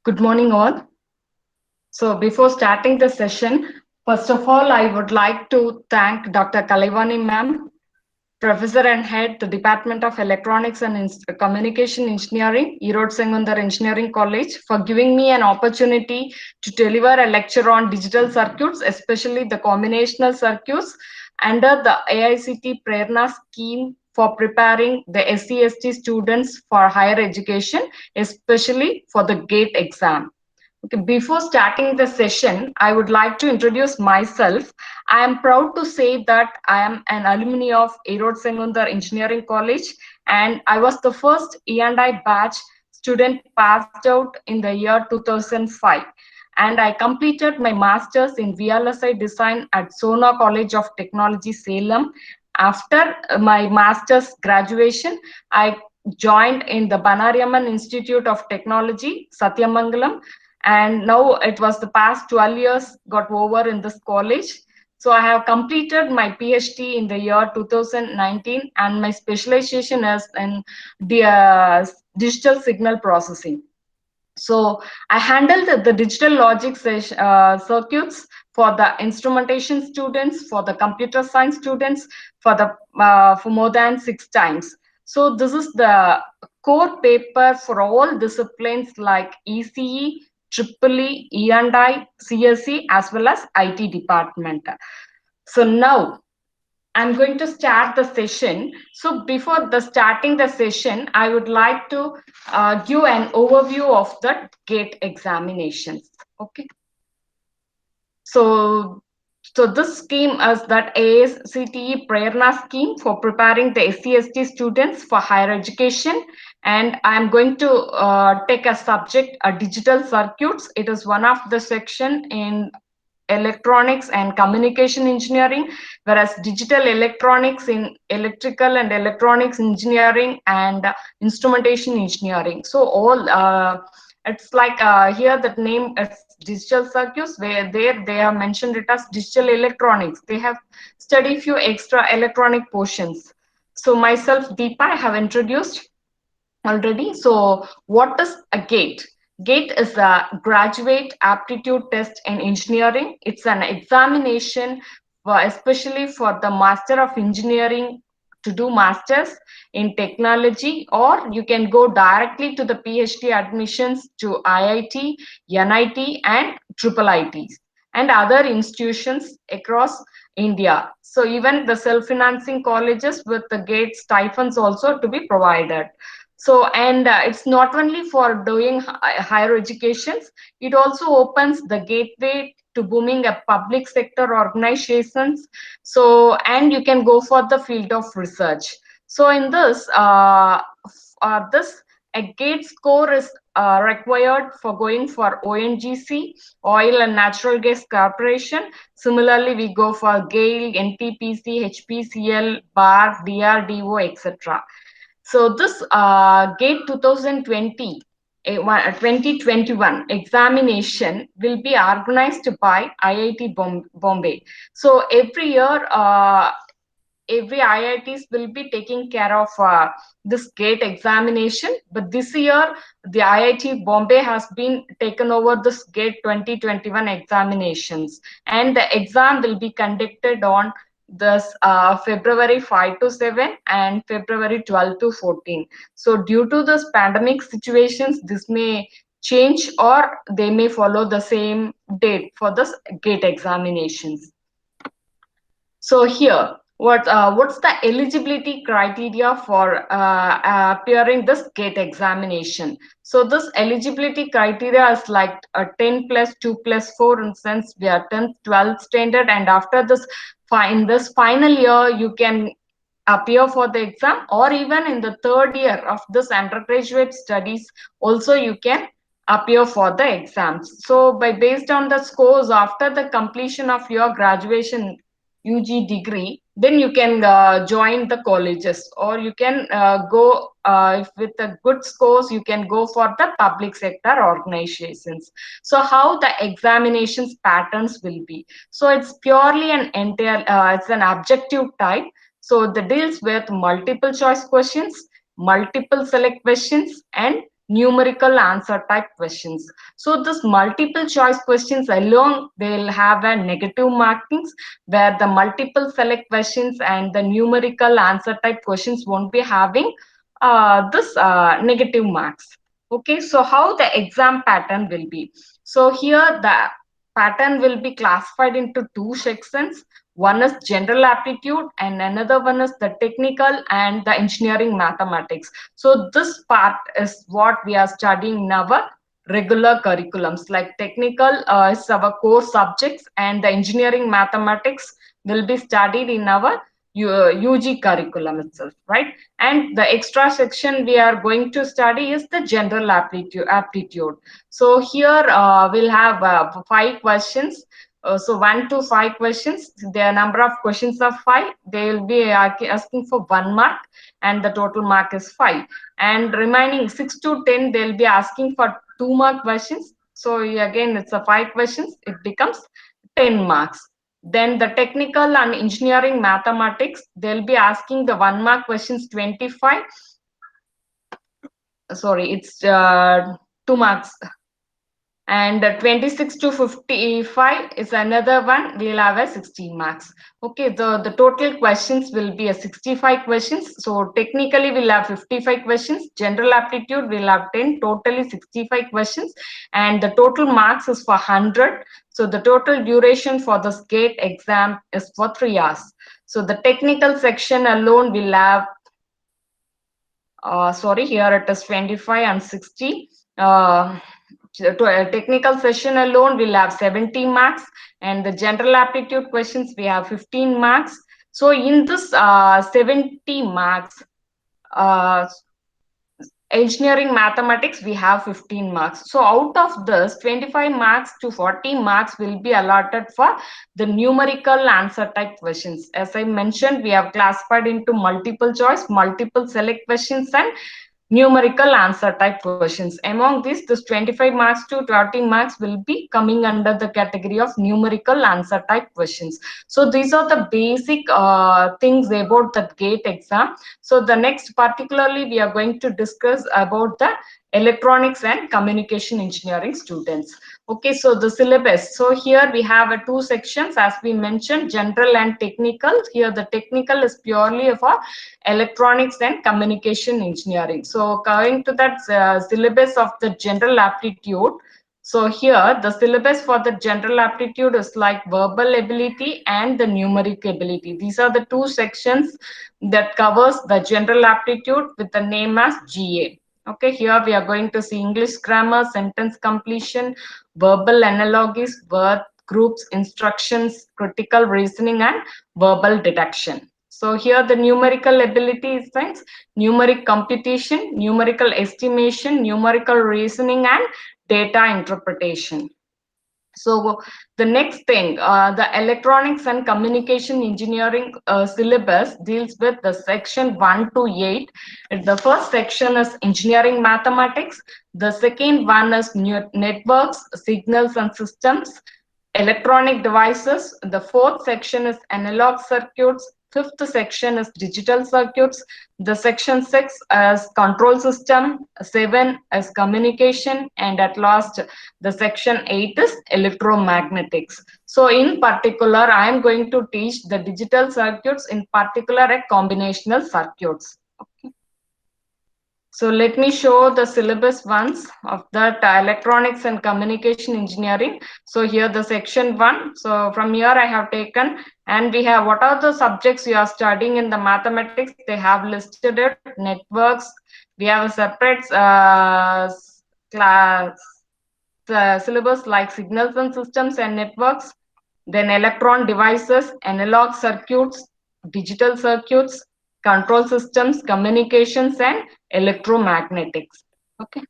Good morning, all. So, before starting the session, first of all, I would like to thank Dr. Kalivani ma'am, Professor and Head, the Department of Electronics and Communication Engineering, Erode Sengundar Engineering College, for giving me an opportunity to deliver a lecture on digital circuits, especially the combinational circuits, under the AICT Prerna scheme for preparing the SC/ST students for higher education, especially for the GATE exam. Okay, before starting the session, I would like to introduce myself. I am proud to say that I am an alumni of Erode Sengundar Engineering College, and I was the first E&I batch student passed out in the year 2005. And I completed my master's in VLSI design at Sona College of Technology, Salem. After my master's graduation, I joined in the Banariaman Institute of Technology, Satyamangalam, and now it was the past 12 years got over in this college. So I have completed my PhD in the year 2019, and my specialization is in digital signal processing. So I handled the digital logic circuits for the instrumentation students, for the computer science students, for more than 6 times. So this is the core paper for all disciplines like ECE, EEE, E&I, CSE, as well as IT department. So now I'm going to start the session. So before the starting the session, I would like to give an overview of the GATE examinations. Okay. So this scheme is that AICTE Prerna scheme for preparing the SC/ST students for higher education. And I'm going to take a subject, digital circuits. It is one of the section in electronics and communication engineering, whereas digital electronics in electrical and electronics engineering and instrumentation engineering. So all it's like here that name is digital circuits, where there they have mentioned it as digital electronics. They have studied few extra electronic portions. So myself, Deepa, I have introduced already. So what is a GATE? GATE is a graduate aptitude test in engineering. It's an examination especially for the Master of Engineering to do masters in technology, or you can go directly to the PhD admissions to IIT, NIT, and triple ITs and other institutions across India. So even the self-financing colleges with the GATE stipends also to be provided. So and it's not only for doing higher educations, it also opens the gateway to booming a public sector organizations. So and you can go for the field of research. So in this this a GATE score is required for going for ONGC, Oil and Natural Gas Corporation. Similarly, we go for GAIL, NTPC, HPCL, BAR, DRDO, etc. So this GATE 2020, 2021 examination will be organized by IIT Bombay. So every year, every IITs will be taking care of this GATE examination. But this year, the IIT Bombay has been taken over this GATE 2021 examinations, and the exam will be conducted on this February 5 to 7 and February 12 to 14. So due to this pandemic situations, this may change or they may follow the same date for this GATE examinations. So here, what's the eligibility criteria for appearing this GATE examination? So this eligibility criteria is like 10 plus 2 plus 4, in sense we are 10th, 12th standard, and after this, in this final year, you can appear for the exam, or even in the third year of this undergraduate studies, also you can appear for the exams. So by based on the scores after the completion of your graduation UG degree, then you can join the colleges, or you can go with the good scores, you can go for the public sector organizations. So how the examinations patterns will be? So it's purely an entire, it's an objective type. So the deals with multiple choice questions, multiple select questions, and numerical answer type questions. So this multiple choice questions alone, they'll have a negative markings, where the multiple select questions and the numerical answer type questions won't be having this negative marks. Okay, so how the exam pattern will be? So here the pattern will be classified into two sections. One is general aptitude and another one is the technical and the engineering mathematics. So this part is what we are studying in our regular curriculums. Like technical is our core subjects, and the engineering mathematics will be studied in our UG curriculum itself, right? And the extra section we are going to study is the general aptitude. So here we'll have 5 questions. So 1 to 5 questions. The number of questions are 5. They will be asking for 1 mark, and the total mark is 5. And remaining 6 to 10, they'll be asking for 2 mark questions. So again, it's a 5 questions. It becomes 10 marks. Then the technical and engineering mathematics, they'll be asking the 1 mark questions 25. Sorry, it's 2 marks. And 26 to 55 is another one. We'll have a 16 marks. Okay, the total questions will be a 65 questions. So technically we'll have 55 questions. General aptitude we'll have 10, totally 65 questions. And the total marks is for 100. So the total duration for the GATE exam is for 3 hours. So the technical section alone will have, sorry, here it is 25 and 60. To a technical session alone will have 70 marks, and the general aptitude questions we have 15 marks. So in this 70 marks, engineering mathematics we have 15 marks. So out of this, 25 marks to 40 marks will be allotted for the numerical answer type questions. As I mentioned, we have classified into multiple choice, multiple select questions, and numerical answer type questions. Among these, this 25 marks to 30 marks will be coming under the category of numerical answer type questions. So these are the basic things about the GATE exam. So the next particularly we are going to discuss about the electronics and communication engineering students. Okay, so the syllabus. So here we have 2 sections, as we mentioned, general and technical. Here the technical is purely for electronics and communication engineering. So coming to that syllabus of the general aptitude. So here the syllabus for the general aptitude is like verbal ability and the numeric ability. These are the 2 sections that covers the general aptitude with the name as GA. Okay, here we are going to see English grammar, sentence completion, verbal analogies, word groups, instructions, critical reasoning, and verbal deduction. So here the numerical ability is things, numeric computation, numerical estimation, numerical reasoning, and data interpretation. So the next thing, the electronics and communication engineering syllabus deals with the section 1 to 8. The first section is engineering mathematics. The second one is networks, signals and systems, electronic devices. The fourth section is analog circuits. Fifth section is digital circuits. The section 6 is control system. 7 is communication, and at last the section 8 is electromagnetics. So in particular, I am going to teach the digital circuits, in particular a combinational circuits. Okay. So let me show the syllabus once of that electronics and communication engineering. So here the section 1. So from here I have taken, and we have what are the subjects you are studying in the mathematics. They have listed it, networks. We have a separate class syllabus like signals and systems and networks. Then electron devices, analog circuits, digital circuits, control systems, communications, and electromagnetics. Okay.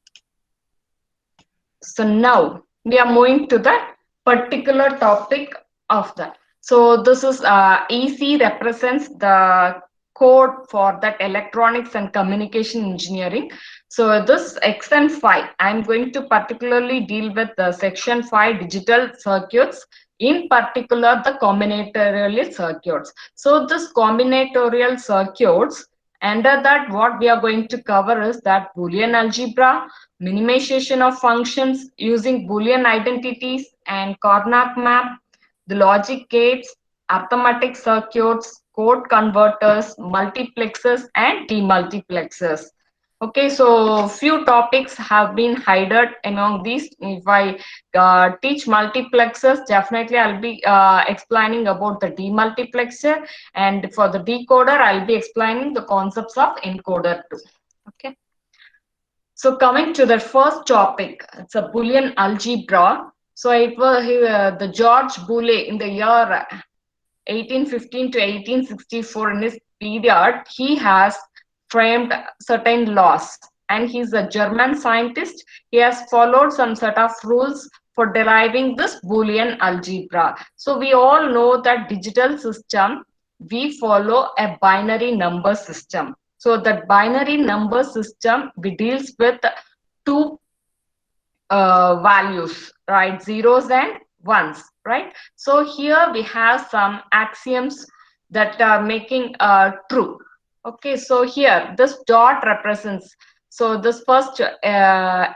So now we are moving to the particular topic of that. So this is EC represents the code for that electronics and communication engineering. So this section 5, I'm going to particularly deal with the section 5 digital circuits, in particular the combinatorial circuits. So this combinatorial circuits Under that, what we are going to cover is that Boolean algebra, minimization of functions using Boolean identities and Karnaugh map, the logic gates, arithmetic circuits, code converters, multiplexers, and demultiplexers. Okay, so few topics have been hidden among these. If I teach multiplexers, definitely I'll be explaining about the demultiplexer, and for the decoder, I'll be explaining the concepts of encoder too. Okay. So coming to the first topic, it's a Boolean algebra. So it was the George Boole in the year 1815 to 1864. In his period, he has framed certain laws, and he's a German scientist. He has followed some set of rules for deriving this Boolean algebra. So we all know that digital system, we follow a binary number system. So that binary number system, we deals with two values, right? Zeros and ones, right? So here we have some axioms that are making true. Okay, so here this dot represents, so this first a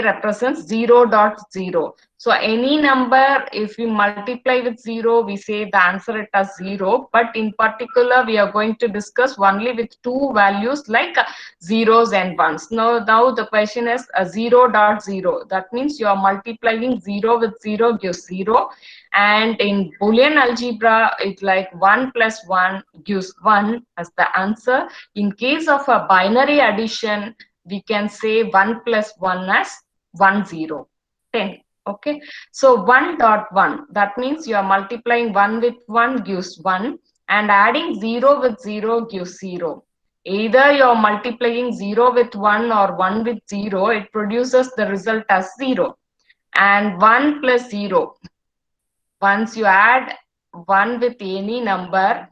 represents 0.0. So any number, if we multiply with 0, we say the answer it as 0. But in particular, we are going to discuss only with two values like zeros and ones. Now the question is 0.0. That means you are multiplying 0 with 0 gives 0. And in Boolean algebra, it's like 1 plus 1 gives 1 as the answer. In case of a binary addition, we can say 1 plus 1 as 1, 0, 10. Okay, so 1.1, that means you are multiplying 1 with 1 gives 1, and adding 0 with 0 gives 0. Either you are multiplying 0 with 1 or 1 with 0, it produces the result as 0. And 1 plus 0, once you add 1 with any number,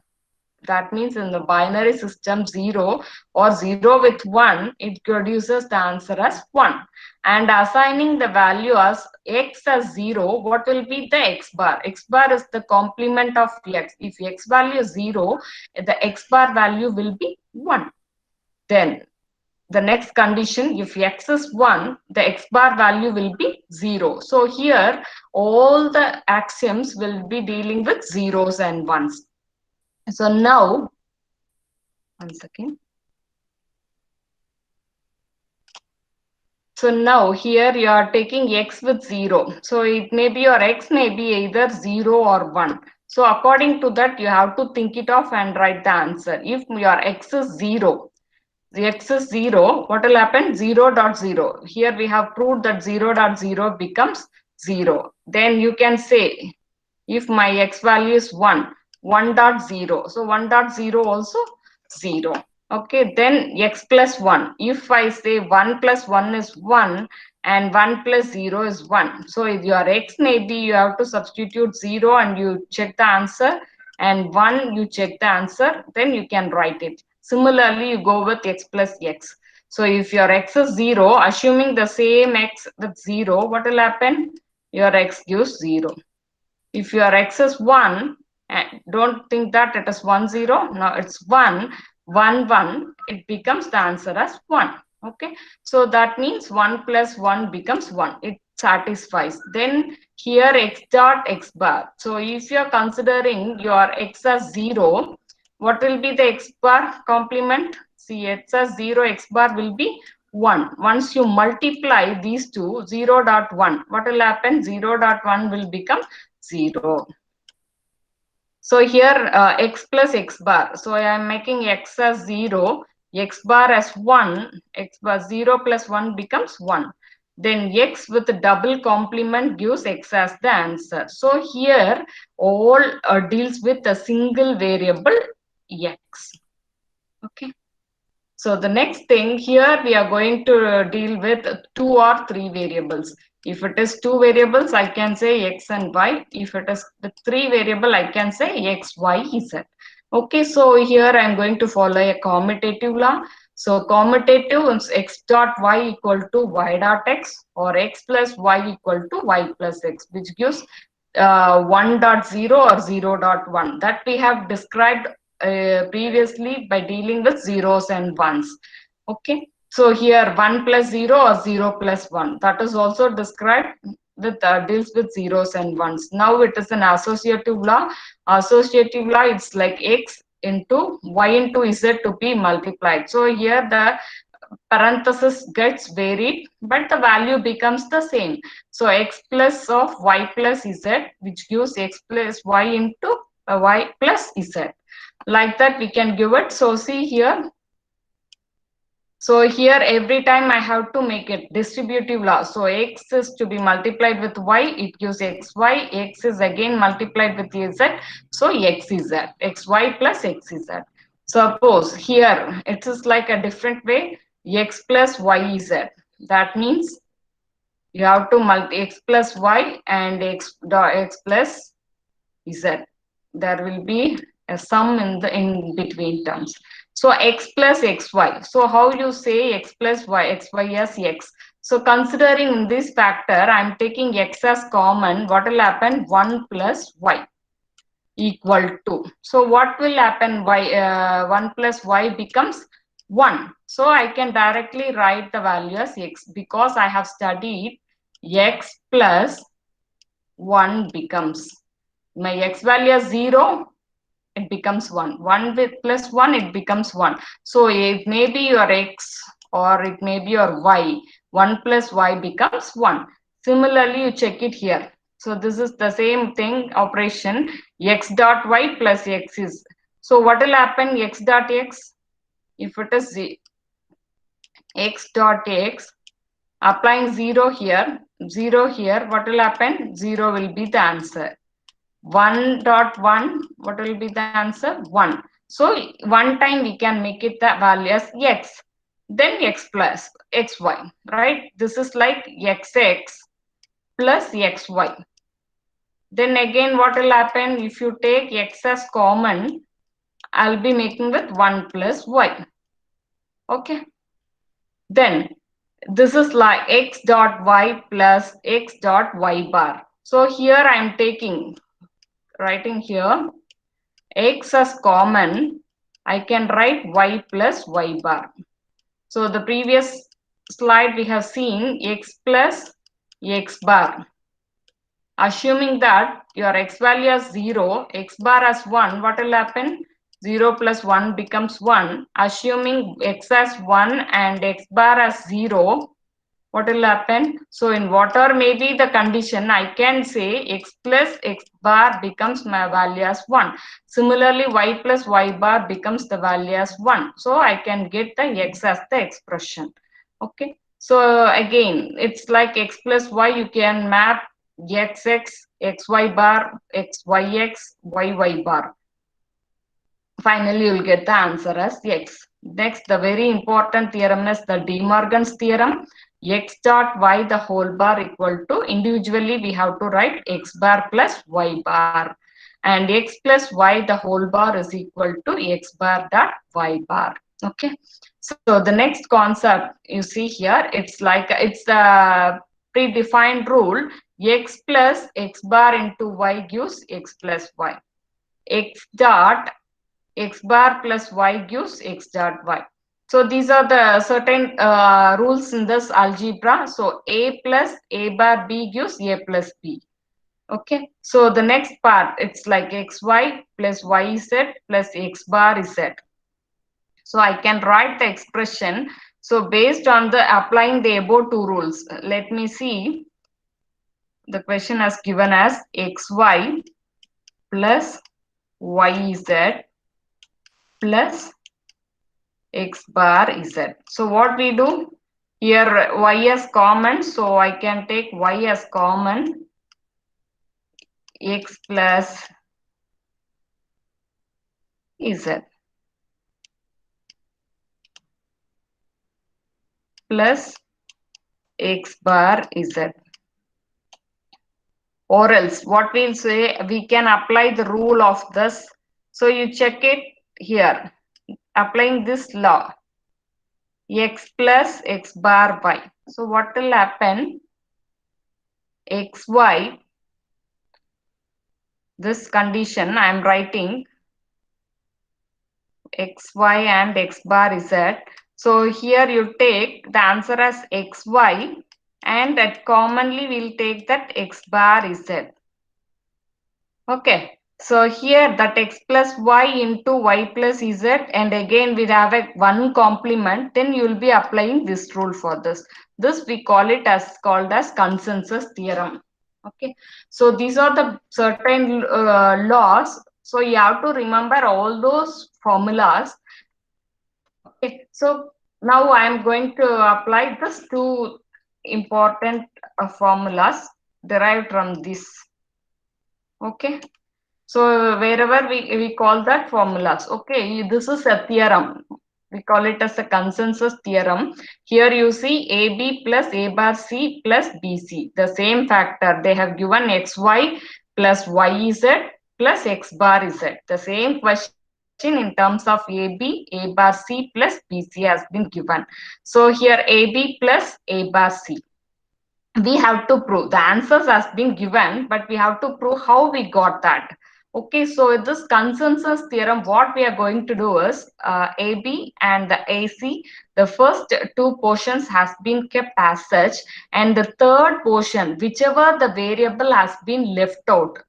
that means in the binary system 0 or 0 with 1, it produces the answer as 1. And assigning the value as x as 0, what will be the x bar? X bar is the complement of x. If x value is 0, the x bar value will be 1. Then the next condition, if x is 1, the x bar value will be 0. So here all the axioms will be dealing with zeros and ones. So now, one second. So now here you are taking x with 0. So it may be, your x may be either 0 or 1. So according to that, you have to think it off and write the answer. If your x is 0, the x is 0, what will happen? 0.0. Here we have proved that 0.0 becomes 0. Then you can say, if my x value is 1, 1.0. So 1.0 also 0. Okay, then x plus 1. If I say 1 plus 1 is 1 and 1 plus 0 is 1. So if your x may be, you have to substitute 0 and you check the answer, and 1 you check the answer, then you can write it. Similarly, you go with x plus x. So if your x is 0, assuming the same x with 0, what will happen? Your x gives 0. If your x is 1, don't think that it is 1, 0. Now it's 1, 1, 1. It becomes the answer as 1. Okay. So that means 1 plus 1 becomes 1. It satisfies. Then here x dot x bar. So if you are considering your x as 0, what will be the x bar complement? See, x as 0, x bar will be 1. Once you multiply these two, 0.1, what will happen? 0.1 will become 0. So here x plus x bar. So I am making x as 0, x bar as 1, x bar 0 plus 1 becomes 1. Then x with the double complement gives x as the answer. So here all deals with a single variable x. Okay. So the next thing here, we are going to deal with 2 or 3 variables. If it is 2 variables, I can say x and y. If it is the 3 variable, I can say x, y, z. Okay, so here I am going to follow a commutative law. So commutative is x dot y equal to y dot x, or x plus y equal to y plus x, which gives 1.0 or 0.1. That we have described previously by dealing with zeros and ones. Okay, so here 1 plus 0 or 0 plus 1, that is also described with deals with zeros and ones. Now it is an associative law. Associative law, it's like x into y into z to be multiplied. So here the parenthesis gets varied, but the value becomes the same. So x plus of y plus z, which gives x plus y into y plus z. Like that we can give it. So see here. So here every time I have to make it distributive law. So x is to be multiplied with y, it gives xy. X is again multiplied with z. So xz, xy plus xz. Suppose here it is like a different way, x plus yz. That means you have to multiply x plus y and x plus z. There will be a sum in the in between terms. So x plus xy. So how you say x plus y, xy as x. So considering this factor, I'm taking x as common. What will happen? 1 plus y equal to. So what will happen? Y 1 plus y becomes 1. So I can directly write the value as x because I have studied x plus 1 becomes, my x value is 0, it becomes 1. 1 with plus 1, it becomes 1. So it may be your x or it may be your y. 1 plus y becomes 1. Similarly, you check it here. So this is the same thing, operation x dot y plus x is. So what will happen? X dot x, if it is x dot x, applying 0 here, what will happen? 0 will be the answer. 1 dot 1, what will be the answer? 1. So one time we can make it the value as x, then x plus xy, right? This is like xx plus xy. Then again what will happen? If you take x as common, I'll be making with 1 plus y. Okay, then this is like x dot y plus x dot y bar. So here I'm taking, writing here x as common, I can write y plus y bar. So the previous slide we have seen x plus x bar. Assuming that your x value is 0, x bar as 1, what will happen? 0 plus 1 becomes 1. Assuming x as 1 and x bar as 0, what will happen? So in whatever may be the condition, I can say x plus x bar becomes my value as 1. Similarly, y plus y bar becomes the value as 1. So I can get the x as the expression. Okay. So again, it's like x plus y, you can map xx, xy bar, xyx, yy bar. Finally, you'll get the answer as x. Next, the very important theorem is the De Morgan's theorem. X dot y the whole bar equal to, individually we have to write x bar plus y bar, and x plus y the whole bar is equal to x bar dot y bar. Okay, so the next concept you see here, it's like it's a predefined rule. X plus x bar into y gives x plus y. X dot x bar plus y gives x dot y. So these are the certain rules in this algebra. So a plus a bar b gives a plus b. Okay. So the next part, it's like xy plus yz plus x bar z. So I can write the expression. So based on the applying the above two rules, let me see. The question has given as xy plus yz plus x bar z. So what we do here, y as common, so I can take y as common, x plus z plus x bar z. Or else what we'll say, we can apply the rule of this. So you check it here, applying this law, x plus x bar y. So what will happen? Xy, this condition I am writing xy and x bar z. So here you take the answer as xy and that commonly we'll take that x bar z. Okay. So here that x plus y into y plus z, and again we have a one complement, then you will be applying this rule for this. This we call it as called as consensus theorem. Okay. So these are the certain laws. So you have to remember all those formulas. Okay. So now I am going to apply this two important formulas derived from this. Okay. So wherever we call that formulas, okay, this is a theorem. We call it as a consensus theorem. Here you see AB plus A bar C plus BC. The same factor. They have given XY plus YZ plus X bar Z. The same question in terms of AB, A bar C plus BC has been given. So here AB plus A bar C, we have to prove the answers has been given, but we have to prove how we got that. Okay, so with this consensus theorem, what we are going to do is AB and the AC, the first two portions has been kept as such, and the third portion, whichever the variable has been left out,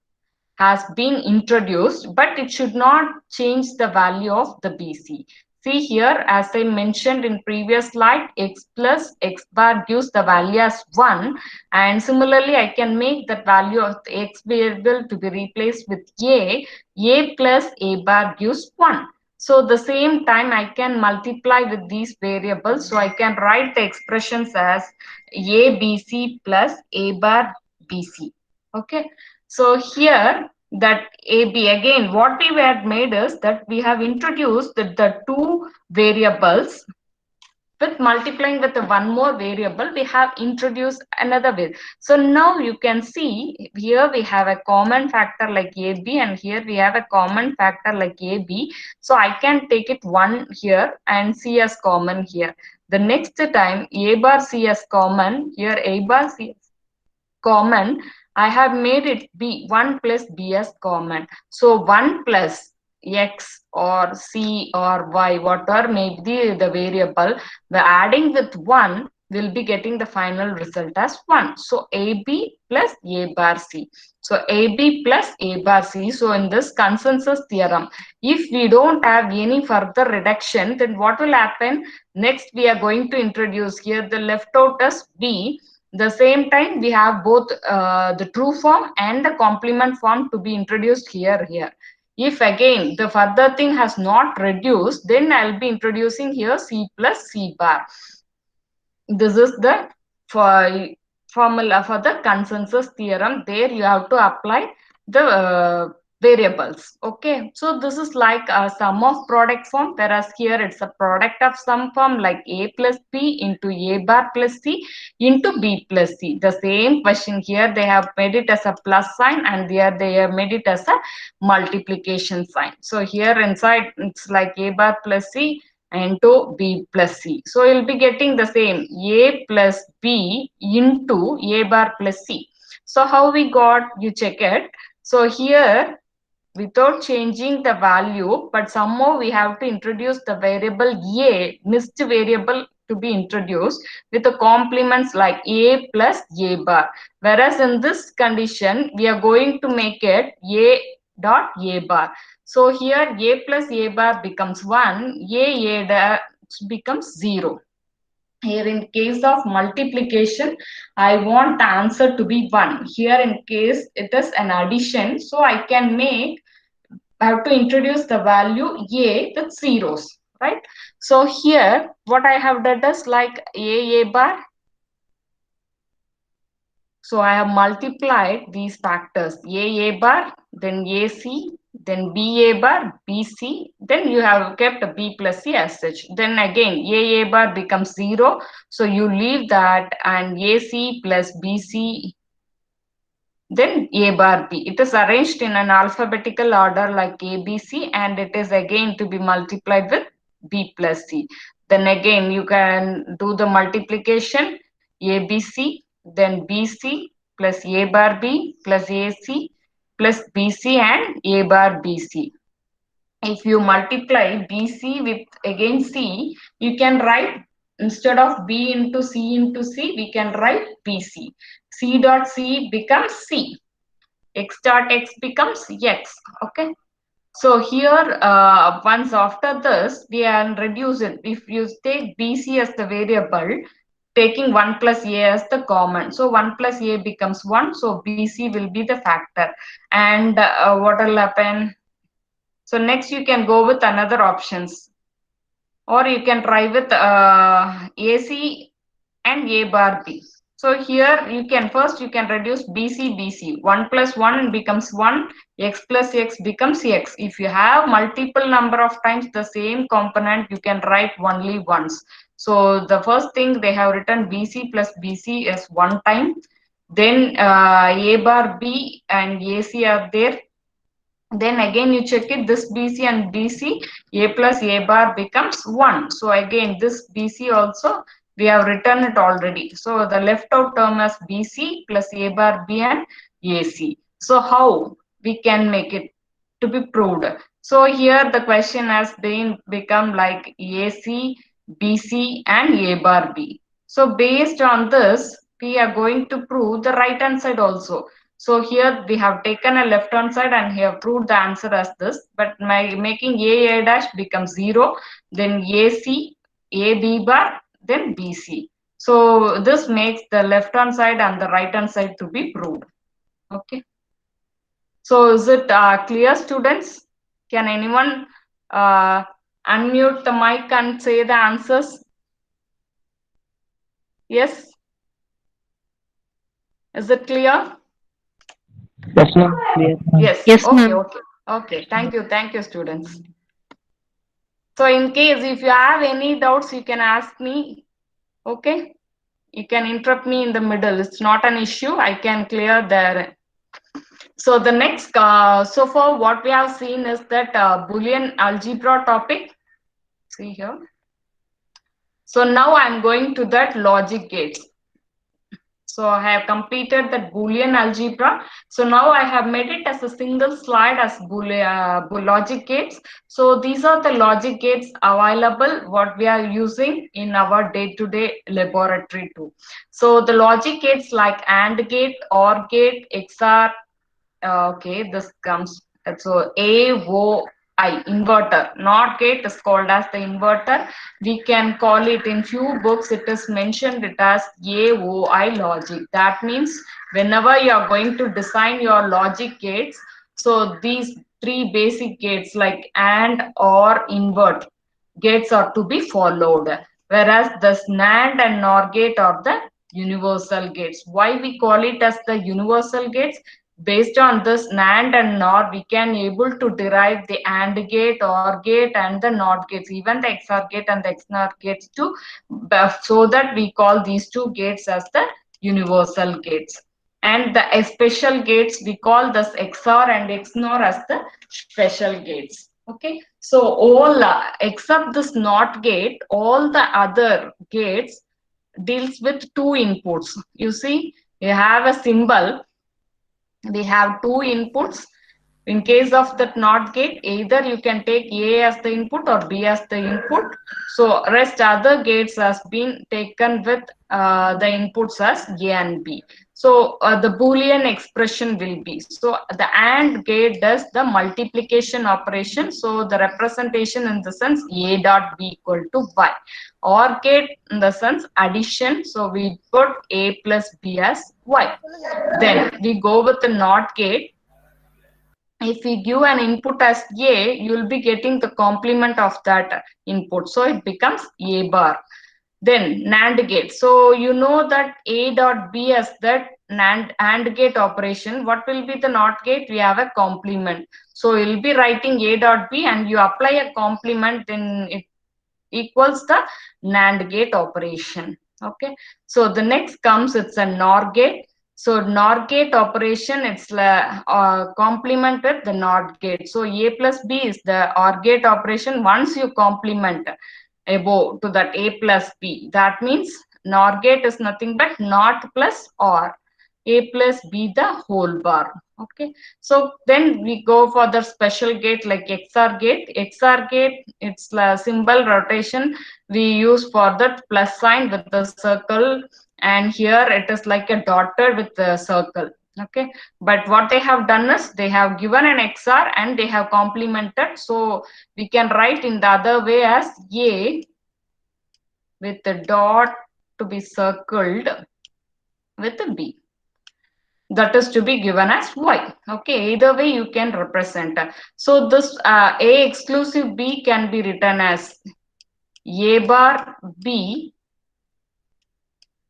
has been introduced, but it should not change the value of the BC. See here, as I mentioned in previous slide, x plus x bar gives the value as 1, and similarly I can make that value of the x variable to be replaced with a plus a bar gives 1. So the same time I can multiply with these variables, so I can write the expressions as ABC plus a bar BC. Okay, so here that AB, again what we had made is that we have introduced the two variables with multiplying with the one more variable, we have introduced another way. So now you can see here we have a common factor like AB, and here we have a common factor like AB. So I can take it 1 here and C as common here. The next time A bar C as common, here A bar C as common, I have made it B, 1 plus B as common. So 1 plus X or C or Y, whatever may be the variable, the adding with 1 will be getting the final result as 1. So AB plus A bar C. So AB plus A bar C. So in this consensus theorem, if we don't have any further reduction, then what will happen? Next we are going to introduce here the left out as B. The same time we have both the true form and the complement form to be introduced here. If again the further thing has not reduced, then I'll be introducing here C plus C bar. This is the formula for the consensus theorem. There you have to apply the variables. Okay, so this is like a sum of product form, whereas here it's a product of sum form like A plus B into A bar plus C into B plus C. The same question here, they have made it as a plus sign, and here they have made it as a multiplication sign. So here inside it's like A bar plus C into B plus C. So you'll be getting the same A plus B into A bar plus C. So how we got, you check it. So here without changing the value, but somehow we have to introduce the variable A, missed variable to be introduced with the complements like A plus A bar. Whereas in this condition, we are going to make it A dot A bar. So here A plus A bar becomes 1, A dash becomes 0. Here in case of multiplication, I want the answer to be 1. Here in case it is an addition, so I can make, I have to introduce the value A with zeros, right? So here what I have done is like A bar. So I have multiplied these factors A bar, then AC, then B A bar, BC, then you have kept a B plus C as such. Then again A bar becomes 0. So you leave that, and AC plus BC, then A bar B. It is arranged in an alphabetical order like ABC, and it is again to be multiplied with B plus C. Then again you can do the multiplication ABC, then BC plus A bar B plus AC plus BC and A bar BC. if you multiply BC with again C, you can write, instead of B into C into C, we can write BC. C dot C becomes C. X dot X becomes X. Okay. So here, once after this, we can reduce it. If you take BC as the variable, taking 1 plus A as the common. So 1 plus A becomes 1. So BC will be the factor. And what will happen? So next you can go with another options, or you can try with AC and A bar B. So here you can first you can reduce BC. 1 plus 1 becomes 1, X plus X becomes X. If you have multiple number of times the same component, you can write only once. So the first thing they have written BC plus BC is one time. Then A bar B and AC are there. Then again you check it, this BC and BC, A plus A bar becomes 1. So again this BC also we have written it already. So the left out term as BC plus A bar B and AC. So how we can make it to be proved? So here the question has been become like AC, BC and A bar B. So based on this, we are going to prove the right hand side also. So here we have taken a left hand side and here proved the answer as this, but making A dash becomes 0, then AC, AB bar, then BC. So this makes the left hand side and the right hand side to be proved. Okay. So is it clear, students? Can anyone unmute the mic and say the answers? Yes? Is it clear? Yes, ma'am. Clear. Yes. Yes, Okay, ma'am. okay. Okay, thank you, students. So in case if you have any doubts, you can ask me. Okay, you can interrupt me in the middle. It's not an issue. I can clear there. So the next, so far what we have seen is that Boolean algebra topic. See here. So now I'm going to that logic gates. So I have completed that Boolean algebra. So now I have made it as a single slide as logic gates. So these are the logic gates available, what we are using in our day-to-day laboratory too. So the logic gates like AND gate, OR gate, XOR, okay, this comes, so AOI, inverter. NOT gate is called as the inverter. We can call it, in few books, it is mentioned it as AOI logic. That means whenever you are going to design your logic gates, so these three basic gates like AND or invert gates are to be followed. Whereas the NAND and NOR gate are the universal gates. Why we call it as the universal gates? Based on this NAND and NOR, we can able to derive the AND gate, OR gate, and the NOT gates, even the XOR gate and the XNOR gates too, so that we call these two gates as the universal gates. And the special gates, we call this XOR and XNOR as the special gates. Okay, so all except this NOT gate, all the other gates deals with two inputs. You see, you have a symbol, we have two inputs. In case of that NOT gate, either you can take A as the input or B as the input. So rest other gates has been taken with the inputs as A and B. So the Boolean expression will be, so the AND gate does the multiplication operation. So the representation in the sense A dot B equal to Y. OR gate in the sense addition. So we put A plus B as Y. Then we go with the NOT gate. If we give an input as A, you will be getting the complement of that input. So it becomes A bar. Then NAND gate. So you know that A dot B as that NAND AND gate operation. What will be the NOT gate? We have a complement. So you'll be writing A dot B and you apply a complement, then it equals the NAND gate operation. Okay. So the next comes, it's a NOR gate. So NOR gate operation, it's complement with the NOT gate. So A plus B is the OR gate operation. Once you complement above to that A plus B, that means NOR gate is nothing but NOT plus OR. A plus B the whole bar. Okay, so then we go for the special gate like XOR gate. XOR gate, it's a symbol rotation we use for the plus sign with the circle, and here it is like a dotted with the circle. Okay, but what they have done is they have given an XOR and they have complemented, so we can write in the other way as A with the dot to be circled with a B, that is to be given as Y. Okay, either way you can represent. So this A exclusive B can be written as A bar B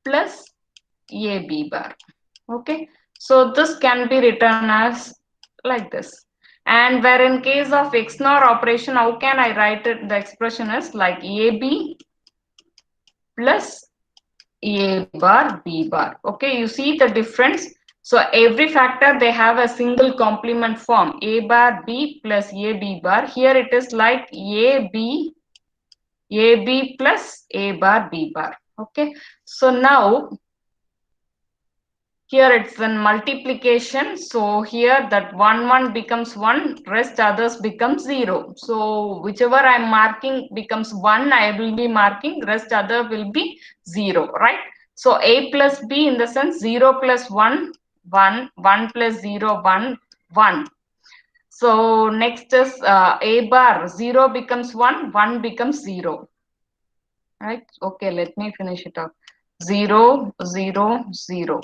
plus A B bar. Okay, so this can be written as like this. And where in case of XNOR operation, how can I write it? The expression is like AB plus A bar B bar. Okay, you see the difference. So every factor they have a single complement form, A bar B plus A B bar. Here it is like A B plus A bar B bar. Okay, so now here it's in multiplication. So here that 1 becomes 1, rest others becomes 0. So whichever I'm marking becomes 1, I will be marking, rest other will be 0, right? So A plus B in the sense 0 plus 1, 1, 1 plus 0, 1, 1. So next is A bar, 0 becomes 1, 1 becomes 0, right? Okay, let me finish it up. 0, 0, 0.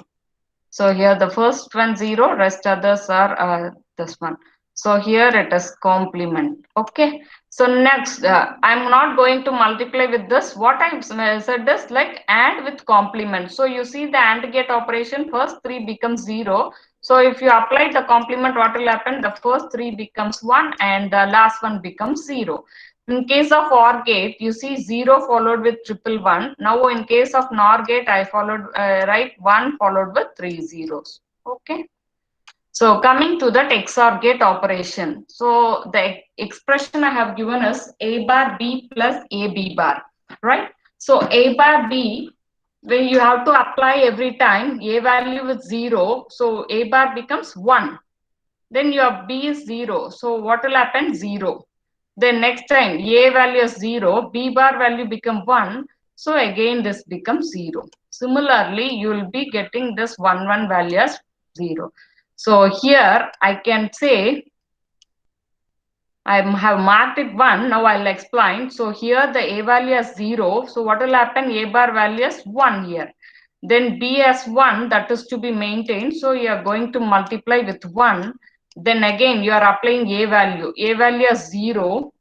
So here the first one 0, rest others are this one. So here it is complement. Okay. So next, I'm not going to multiply with this. What I said is like AND with complement. So you see the AND gate operation, first 3 becomes 0. So if you apply the complement, what will happen? The first 3 becomes 1 and the last one becomes 0. In case of OR gate, you see 0 followed with 111. Now in case of NOR gate, I followed write 1 followed with 3 zeros. Okay. So coming to that XOR gate operation. So the expression I have given is A bar B plus AB bar, right? So A bar B, when you have to apply every time A value is 0, so A bar becomes 1. Then your B is 0. So what will happen? 0. Then next time A value is 0, B bar value become 1. So again this becomes 0. Similarly, you will be getting this 1, 1 value as 0. So here I can say I have marked it 1. Now I'll explain. So here the A value is 0. So what will happen? A bar value is 1 here. Then B as 1, that is to be maintained. So you are going to multiply with 1. Then again you are applying A value. A value is 0.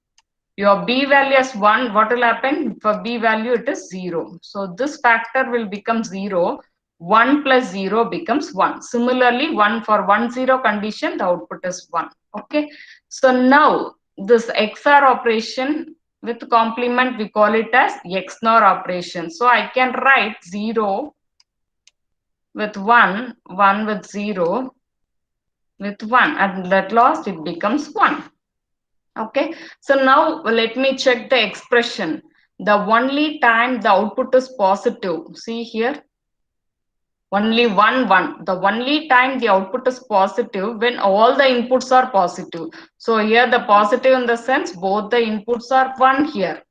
Your B value is 1. What will happen? For B value it is 0. So this factor will become 0. 1 plus 0 becomes 1. Similarly, 1 for 1 0 condition, the output is 1. Okay. So now this XOR operation with complement, we call it as XNOR operation. So I can write 0 with 1, 1 with 0 with 1, and at last it becomes 1. Okay, so now let me check the expression. The only time the output is positive, see here, only 1 1. The only time the output is positive when all the inputs are positive. So here the positive in the sense both the inputs are 1 here.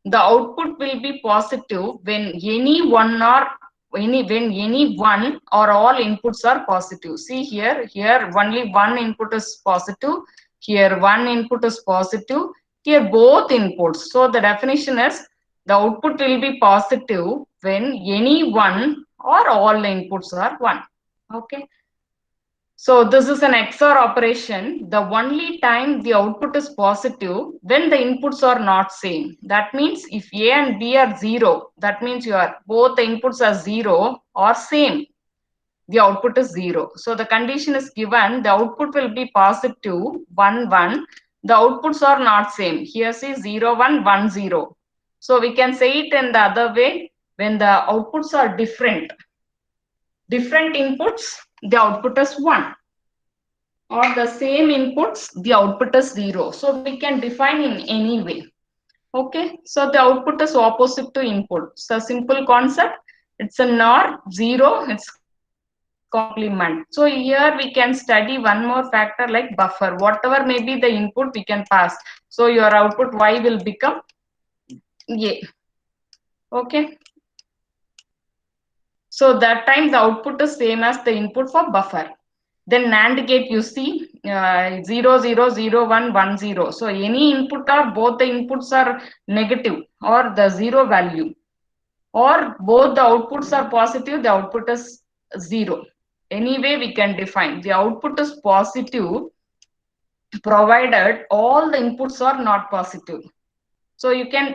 The output will be positive when any one or any one or all inputs are positive. See here only one input is positive, here one input is positive, here both inputs. So the definition is the output will be positive when any one or all inputs are 1. Okay. So this is an XOR operation. The only time the output is positive when the inputs are not same. That means if A and B are 0, that means both the inputs are 0 or same. The output is 0. So the condition is given, the output will be positive 1 1. The outputs are not same. Here see 0 1 1 0. So we can say it in the other way, when the outputs are different inputs, the output is 1. Or the same inputs, the output is 0. So we can define in any way. Okay, so the output is opposite to input. It's a simple concept. It's a NOR 0. It's complement. complement. So here we can study one more factor like buffer. Whatever may be the input we can pass. So your output Y will become A. Okay. So that time the output is same as the input for buffer. Then NAND gate you see 0 0 0 1 1 0. So any input or both the inputs are negative or the zero value, or both the outputs are positive, the output is 0. Anyway we can define the output is positive provided all the inputs are not positive. So you can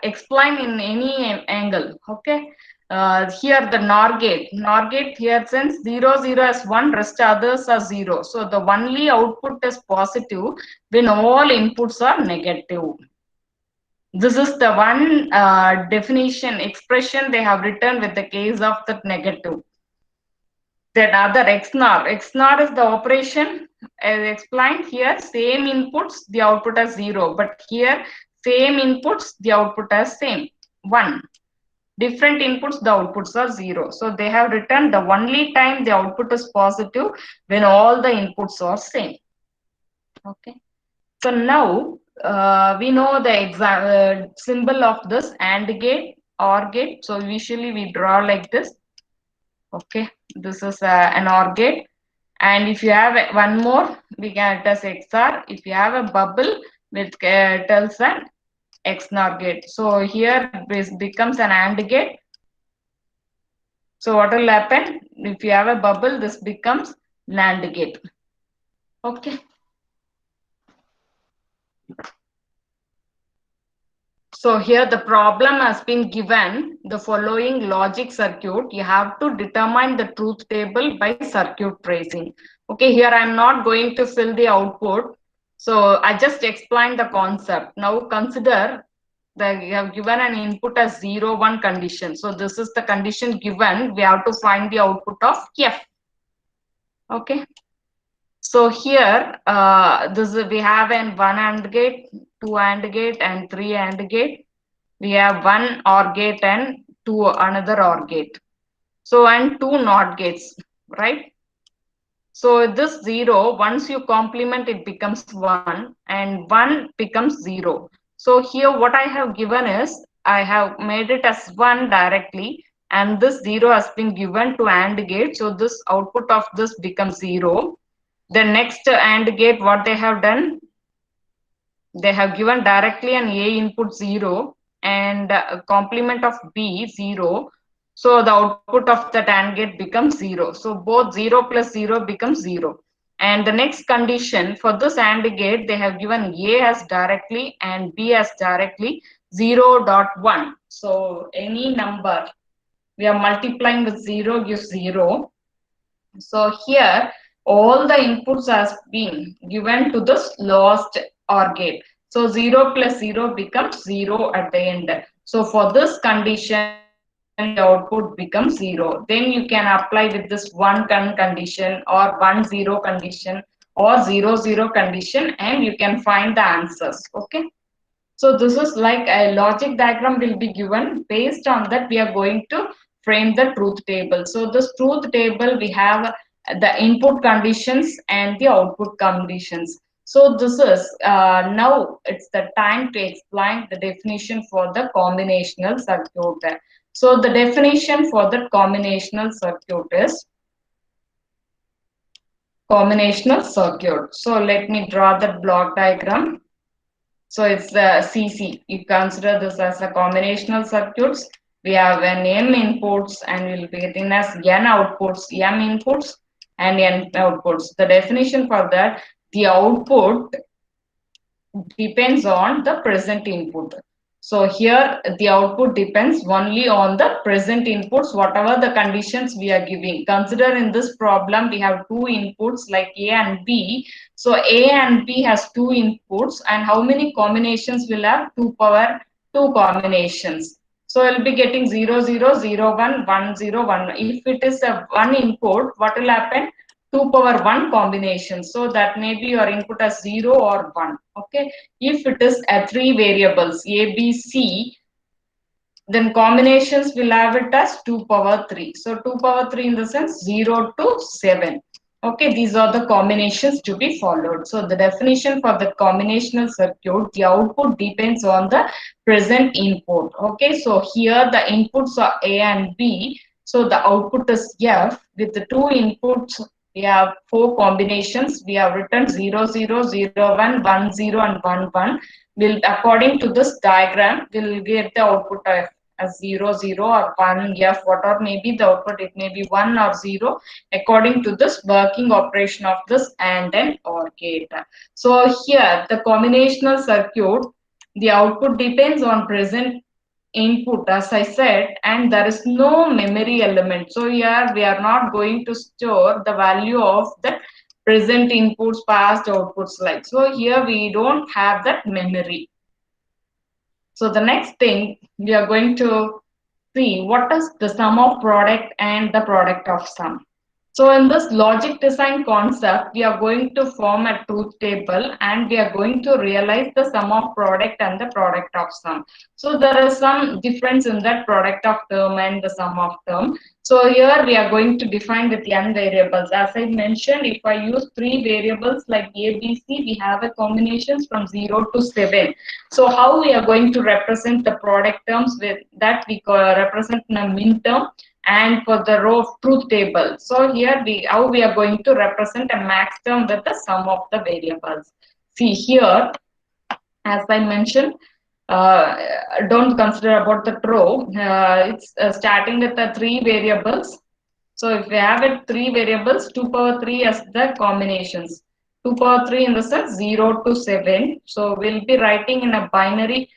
explain in any angle. Okay. Here the NOR gate here, since 0 0 is 1, rest others are 0. So the only output is positive when all inputs are negative. This is the one definition expression they have written with the case of the negative. Then other XNOR. XNOR is the operation as explained here. Same inputs, the output is 0. But here same inputs, the output is same 1. Different inputs, the outputs are 0. So they have written the only time the output is positive when all the inputs are same. Okay. So now we know the symbol of this AND gate, OR gate. So usually we draw like this. Okay, this is an OR gate. And if you have one more, we can tell XOR. If you have a bubble, it tells an XNOR gate. So here this becomes an AND gate. So what will happen? If you have a bubble, this becomes NAND gate. Okay. So here the problem has been given the following logic circuit. You have to determine the truth table by circuit tracing. Okay, here I'm not going to fill the output. So I just explained the concept. Now consider that you have given an input as 0, 1 condition. So this is the condition given. We have to find the output of F. Okay. So here we have an 1 AND gate, 2 AND gate, and 3 AND gate. We have 1 OR gate and 2 another OR gate. So and 2 NOT gates, right? So this 0, once you complement, it becomes 1, and 1 becomes 0. So here what I have given is, I have made it as 1 directly, and this 0 has been given to AND gate. So this output of this becomes 0. The next AND gate, what they have done, they have given directly an A input 0 and complement of B 0. So the output of that AND gate becomes 0. So both 0 plus 0 becomes 0. And the next condition for this AND gate, they have given A as directly and B as directly 0.1. So any number we are multiplying with 0 gives 0. So here all the inputs has been given to this lowest OR gate. So 0 plus 0 becomes 0 at the end. So for this condition, the output becomes 0. Then you can apply with this 1 condition or 1 0 condition or 0 0 condition, and you can find the answers. Okay. So this is like a logic diagram will be given. Based on that, we are going to frame the truth table. So this truth table, we have the input conditions and the output conditions. So this is now it's the time to explain the definition for the combinational circuit. So the definition for the combinational circuit is combinational circuit. So let me draw the block diagram. So it's the CC. You consider this as a combinational circuits. We have an M inputs and we'll be getting as N outputs, M inputs and N outputs. The definition for that, the output depends on the present input. So here the output depends only on the present inputs, whatever the conditions we are giving. Consider in this problem, we have 2 inputs like A and B. So A and B has 2 inputs, and how many combinations will have? 2 power 2 combinations. So I'll be getting 0, 0, 0, 1, 1, 0, 1. If it is a 1 input, what will happen? 2 power 1 combination. So that may be your input as 0 or 1. Okay. If it is a 3 variables A, B, C, Then combinations will have it as 2 power 3. So 2 power 3 in the sense 0 to 7. Okay, these are the combinations to be followed. So the definition for the combinational circuit, the output depends on the present input. Okay, so here the inputs are A and B. So the output is F. With the two inputs, we have four combinations. We have written 0, 0, 0, 1, 1, 0 and 1, 1. Will according to this diagram, we'll get the output of as 0, 0 or 1 F, whatever may be the output, it may be 1 or 0 according to this working operation of this AND and OR gate. So here the combinational circuit, the output depends on present input as I said, and there is no memory element. So here we are not going to store the value of the present inputs, past outputs like. So here we don't have that memory. So the next thing we are going to see what is the sum of product and the product of sum. So in this logic design concept, we are going to form a truth table and we are going to realize the sum of product and the product of sum. So there is some difference in that product of term and the sum of term. So here we are going to define with n variables. As I mentioned, if I use three variables like A, B, C, we have a combinations from 0 to 7. So how we are going to represent the product terms with that we represent in a min term and for the row of truth table. So here how we are going to represent a max term with the sum of the variables. See here, as I mentioned, don't consider about the row. It's starting with the three variables. So if we have it three variables, 2 power 3 as the combinations. 2 power 3 in the sense 0 to 7. So we'll be writing in a binary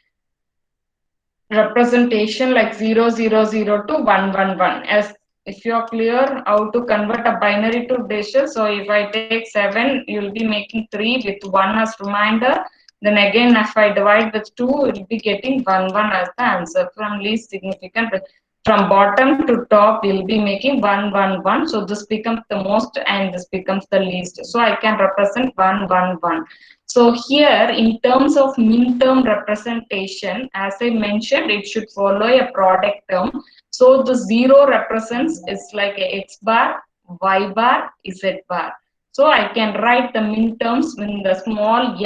representation like 0, 0, 0 to 1, 1, 1. As if you're clear how to convert a binary to decimal, so if I take 7, you'll be making 3 with 1 as reminder. Then again, if I divide with 2, you'll be getting 1, 1 as the answer from least significant. From bottom to top, we'll be making 1, 1, 1. So this becomes the most and this becomes the least. So I can represent 1, 1, 1. So here in terms of min term representation, as I mentioned, it should follow a product term. So the 0 represents is like a x bar, y bar, z bar. So I can write the min terms in the small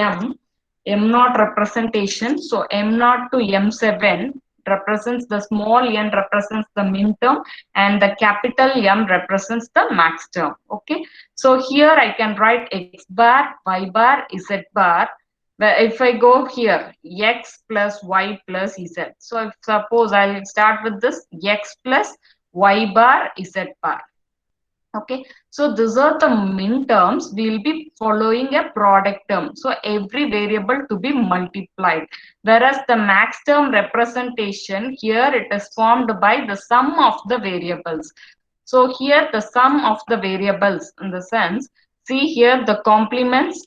m naught representation. So m naught to m7 represents the small n represents the min term and the capital M represents the max term. Okay. So here I can write x bar, y bar, z bar. Where if I go here, x plus y plus z. So if suppose I'll start with this x plus y bar, z bar. Okay, so these are the min terms. We will be following a product term. So every variable to be multiplied. Whereas the max term representation here it is formed by the sum of the variables. So here the sum of the variables in the sense, see here the complements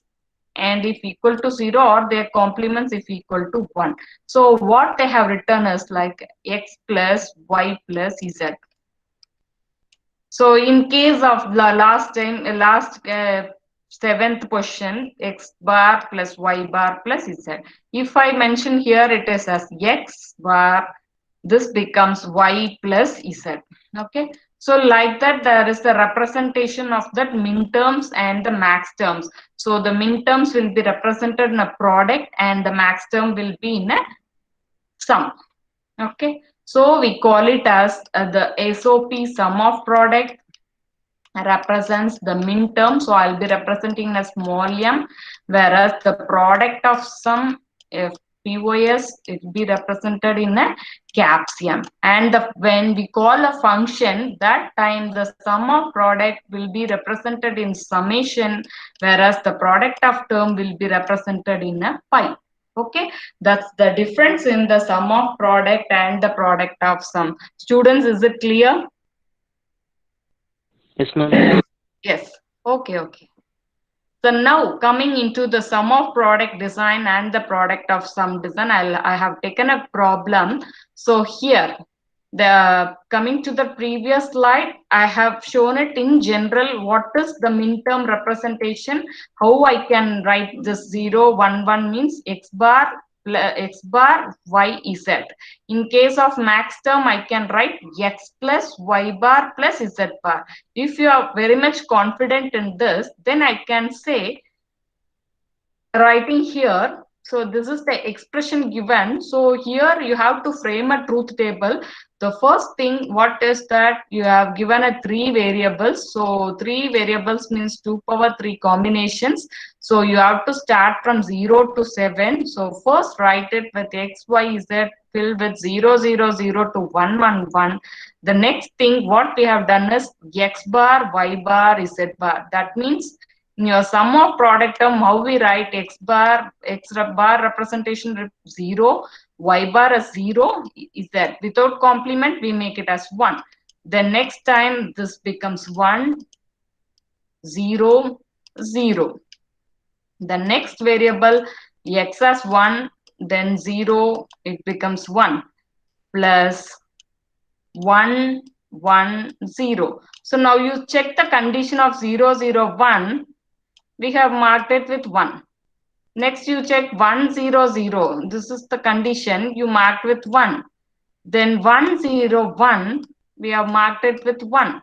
and if equal to 0 or their complements if equal to 1. So what they have written is like x plus y plus z. So in case of the last seventh question, x bar plus y bar plus z. If I mention here it is as x bar, this becomes y plus z. Okay. So like that there is the representation of that min terms and the max terms. So the min terms will be represented in a product and the max term will be in a sum. Okay. So we call it as the SOP sum of product represents the min term. So I'll be representing a small m, whereas the product of sum, if POS, it will be represented in a caps M. And when we call a function, that time the sum of product will be represented in summation, whereas the product of term will be represented in a pi. Okay, that's the difference in the sum of product and the product of sum. Students, is it clear? Yes, ma'am. Yes. Okay, okay. So now coming into the sum of product design and the product of sum design, I have taken a problem. So here, the coming to the previous slide, I have shown it in general. What is the min term representation? How I can write this 0, 1, 1 means x bar x bar y z. In case of max term, I can write x plus y bar plus z bar. If you are very much confident in this, then I can say, writing here, so this is the expression given. So here you have to frame a truth table. The first thing, what is that you have given a 3 variables. So 3 variables means 2 power 3 combinations. So you have to start from 0 to 7. So first write it with x, y, z filled with 0, 0, 0 to 1, 1, 1. The next thing what we have done is x bar, y bar, z bar. That means in your sum of product term, how we write x bar representation 0, y bar as 0 is that without complement we make it as 1. Then next time this becomes 1, 0, 0. The next variable x as 1, then 0, it becomes 1 plus 1, 1, 0. So now you check the condition of 0, 0, 1. We have marked it with 1. Next you check 1, 0, 0. This is the condition you marked with 1. Then 1, 0, 1. We have marked it with 1.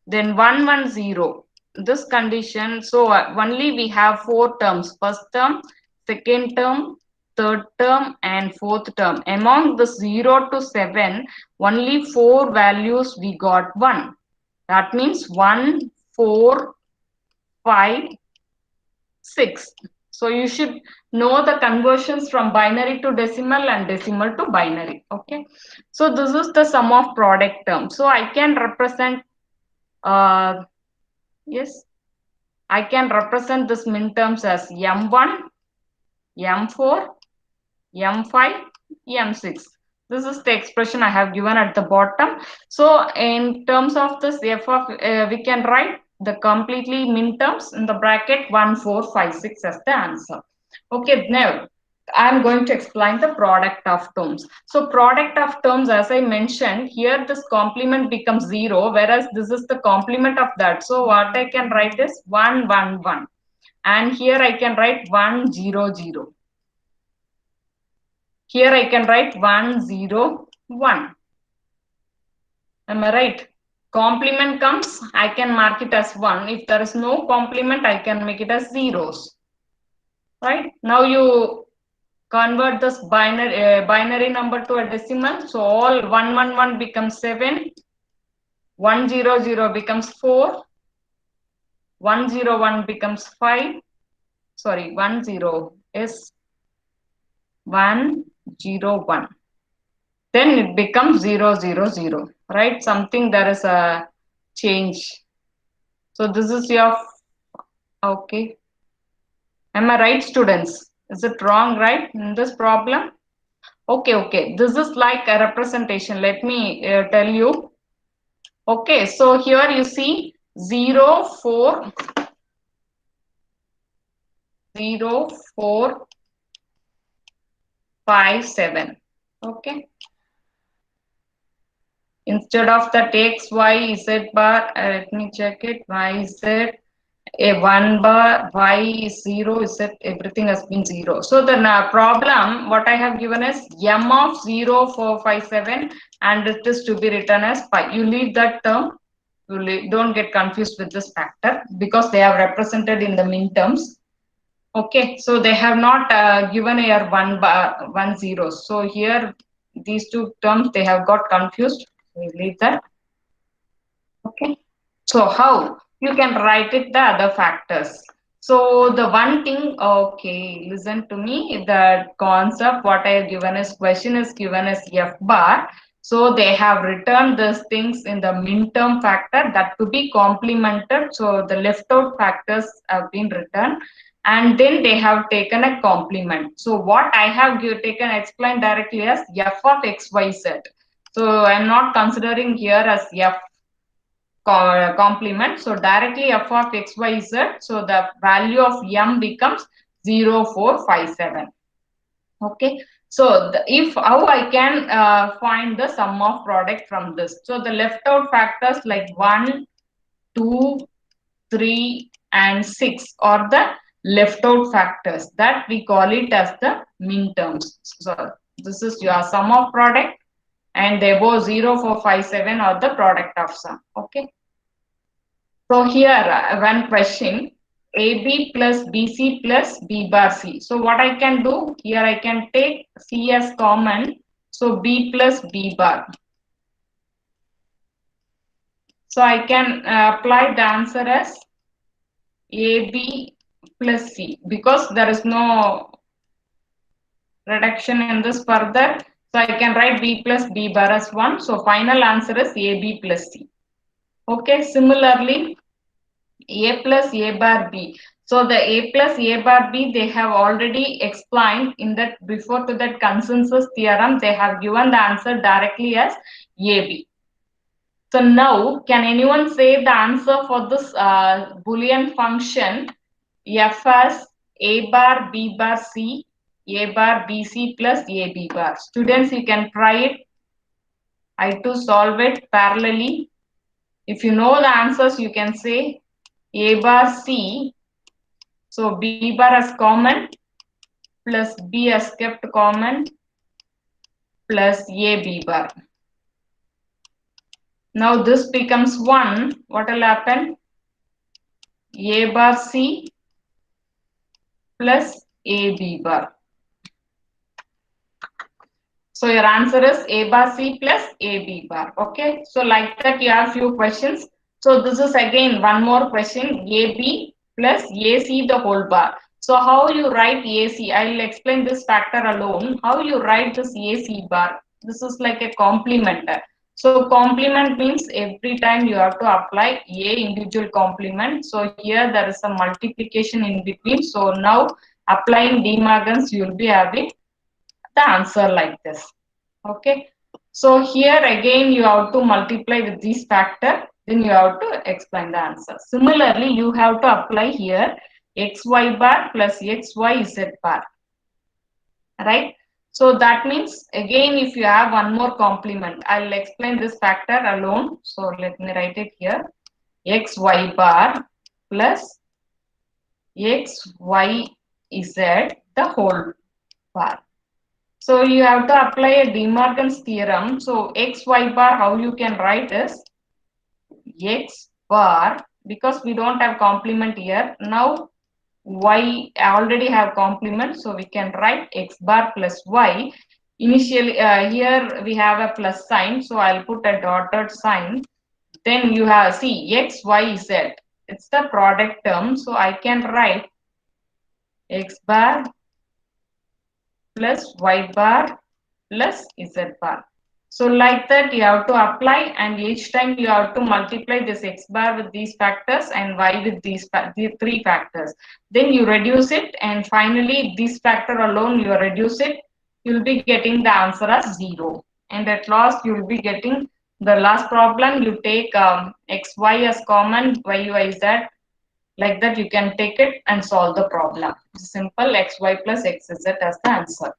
Then 1, 1, 0. This condition, so only we have 4 terms. First term, second term, third term and fourth term. Among the 0 to 7, only 4 values we got 1. That means 1, 4, 5, 6. So you should know the conversions from binary to decimal and decimal to binary. Okay. So this is the sum of product term. So I can represent, yes, I can represent this min terms as M1, M4, M5, M6. This is the expression I have given at the bottom. So in terms of this f of, we can write the completely min terms in the bracket 1, 4, 5, 6 as the answer. Okay, now I'm going to explain the product of terms. So product of terms, as I mentioned, here this complement becomes 0, whereas this is the complement of that. So what I can write is 1, 1, 1. And here I can write 1, 0, 0. Here I can write 1, 0, 1. Am I right? Complement comes, I can mark it as 1. If there is no complement, I can make it as zeros. Right? Now you convert this binary number to a decimal. So all 1, 1, 1 becomes 7. 1, 0, 0 becomes 4. 1, 0, 1 becomes 5. Sorry, 1, 0 is 1, 0, 1. Then it becomes 0, 0, 0, right? Something, there is a change. So this is your, okay. Am I right, students? Is it wrong, right, in this problem? Okay, okay. This is like a representation. Let me tell you. Okay, so here you see 0, 4, 0, 4, 5, 7. Okay. Instead of that x, y, z bar, let me check it, y, z, a 1 bar, y is 0, z, everything has been 0. So the problem, what I have given is m of 0, 4, 5, 7, and it is to be written as pi. You leave that term, don't get confused with this factor because they are represented in the min terms. Okay, so they have not given here 1 bar, 1 0. So here, these two terms, they have got confused. We leave that. Okay. So how you can write it the other factors. So the one thing, okay, listen to me. The concept what I have given is question is given as f bar. So they have returned these things in the min term factor that to be complemented. So the left out factors have been returned, and then they have taken a complement. So what I have taken explained directly as f of x, y, z. So I'm not considering here as f complement. So directly f of x, y, z. So the value of m becomes 0, 4, 5, 7. Okay. So if how I can find the sum of product from this. So the left out factors like 1, 2, 3 and 6 or the left out factors, that we call it as the min terms. So this is your sum of product, and the above 0, 4, 5, 7 are the product of sum. Okay. So here one question, AB plus BC plus B bar C. So what I can do here, I can take C as common. So B plus B bar. So I can apply the answer as AB plus C, because there is no reduction in this further. So I can write B plus B bar as 1. So final answer is AB plus C. Okay. Similarly, A plus A bar B. So the A plus A bar B, they have already explained in that, before to that consensus theorem, they have given the answer directly as AB. So now, can anyone say the answer for this Boolean function F as A bar B bar C, A bar B C plus A B bar? Students, you can try it. I to solve it parallelly. If you know the answers, you can say A bar C. So B bar as common plus B as kept common plus A B bar. Now this becomes 1. What will happen? A bar C plus A B bar. So your answer is A bar C plus A B bar. Okay. So like that you have few questions. So this is again one more question, AB plus AC the whole bar. So how you write AC? I will explain this factor alone. How you write this AC bar? This is like a complement. So complement means every time you have to apply a individual complement. So here there is a multiplication in between. So now applying De Morgan's, you will be having the answer like this. Okay. So here again you have to multiply with this factor, then you have to explain the answer. Similarly, you have to apply here xy bar plus xyz bar, right? So that means again if you have one more complement, I'll explain this factor alone. So let me write it here, xy bar plus xyz the whole bar. So you have to apply a De Morgan's theorem. So xy bar, how you can write is x bar, because we don't have complement here. Now y already have complement, so we can write x bar plus y. Initially here we have a plus sign, so I'll put a dotted sign. Then you have, see, x, y, z. It's the product term, so I can write x bar plus y bar plus z bar. So like that you have to apply, and each time you have to multiply this x bar with these factors and y with these three factors. Then you reduce it, and finally this factor alone you reduce it, you will be getting the answer as 0. And at last you will be getting the last problem. You take xy as common, yz, like that you can take it and solve the problem. Simple, xy plus xz as the answer.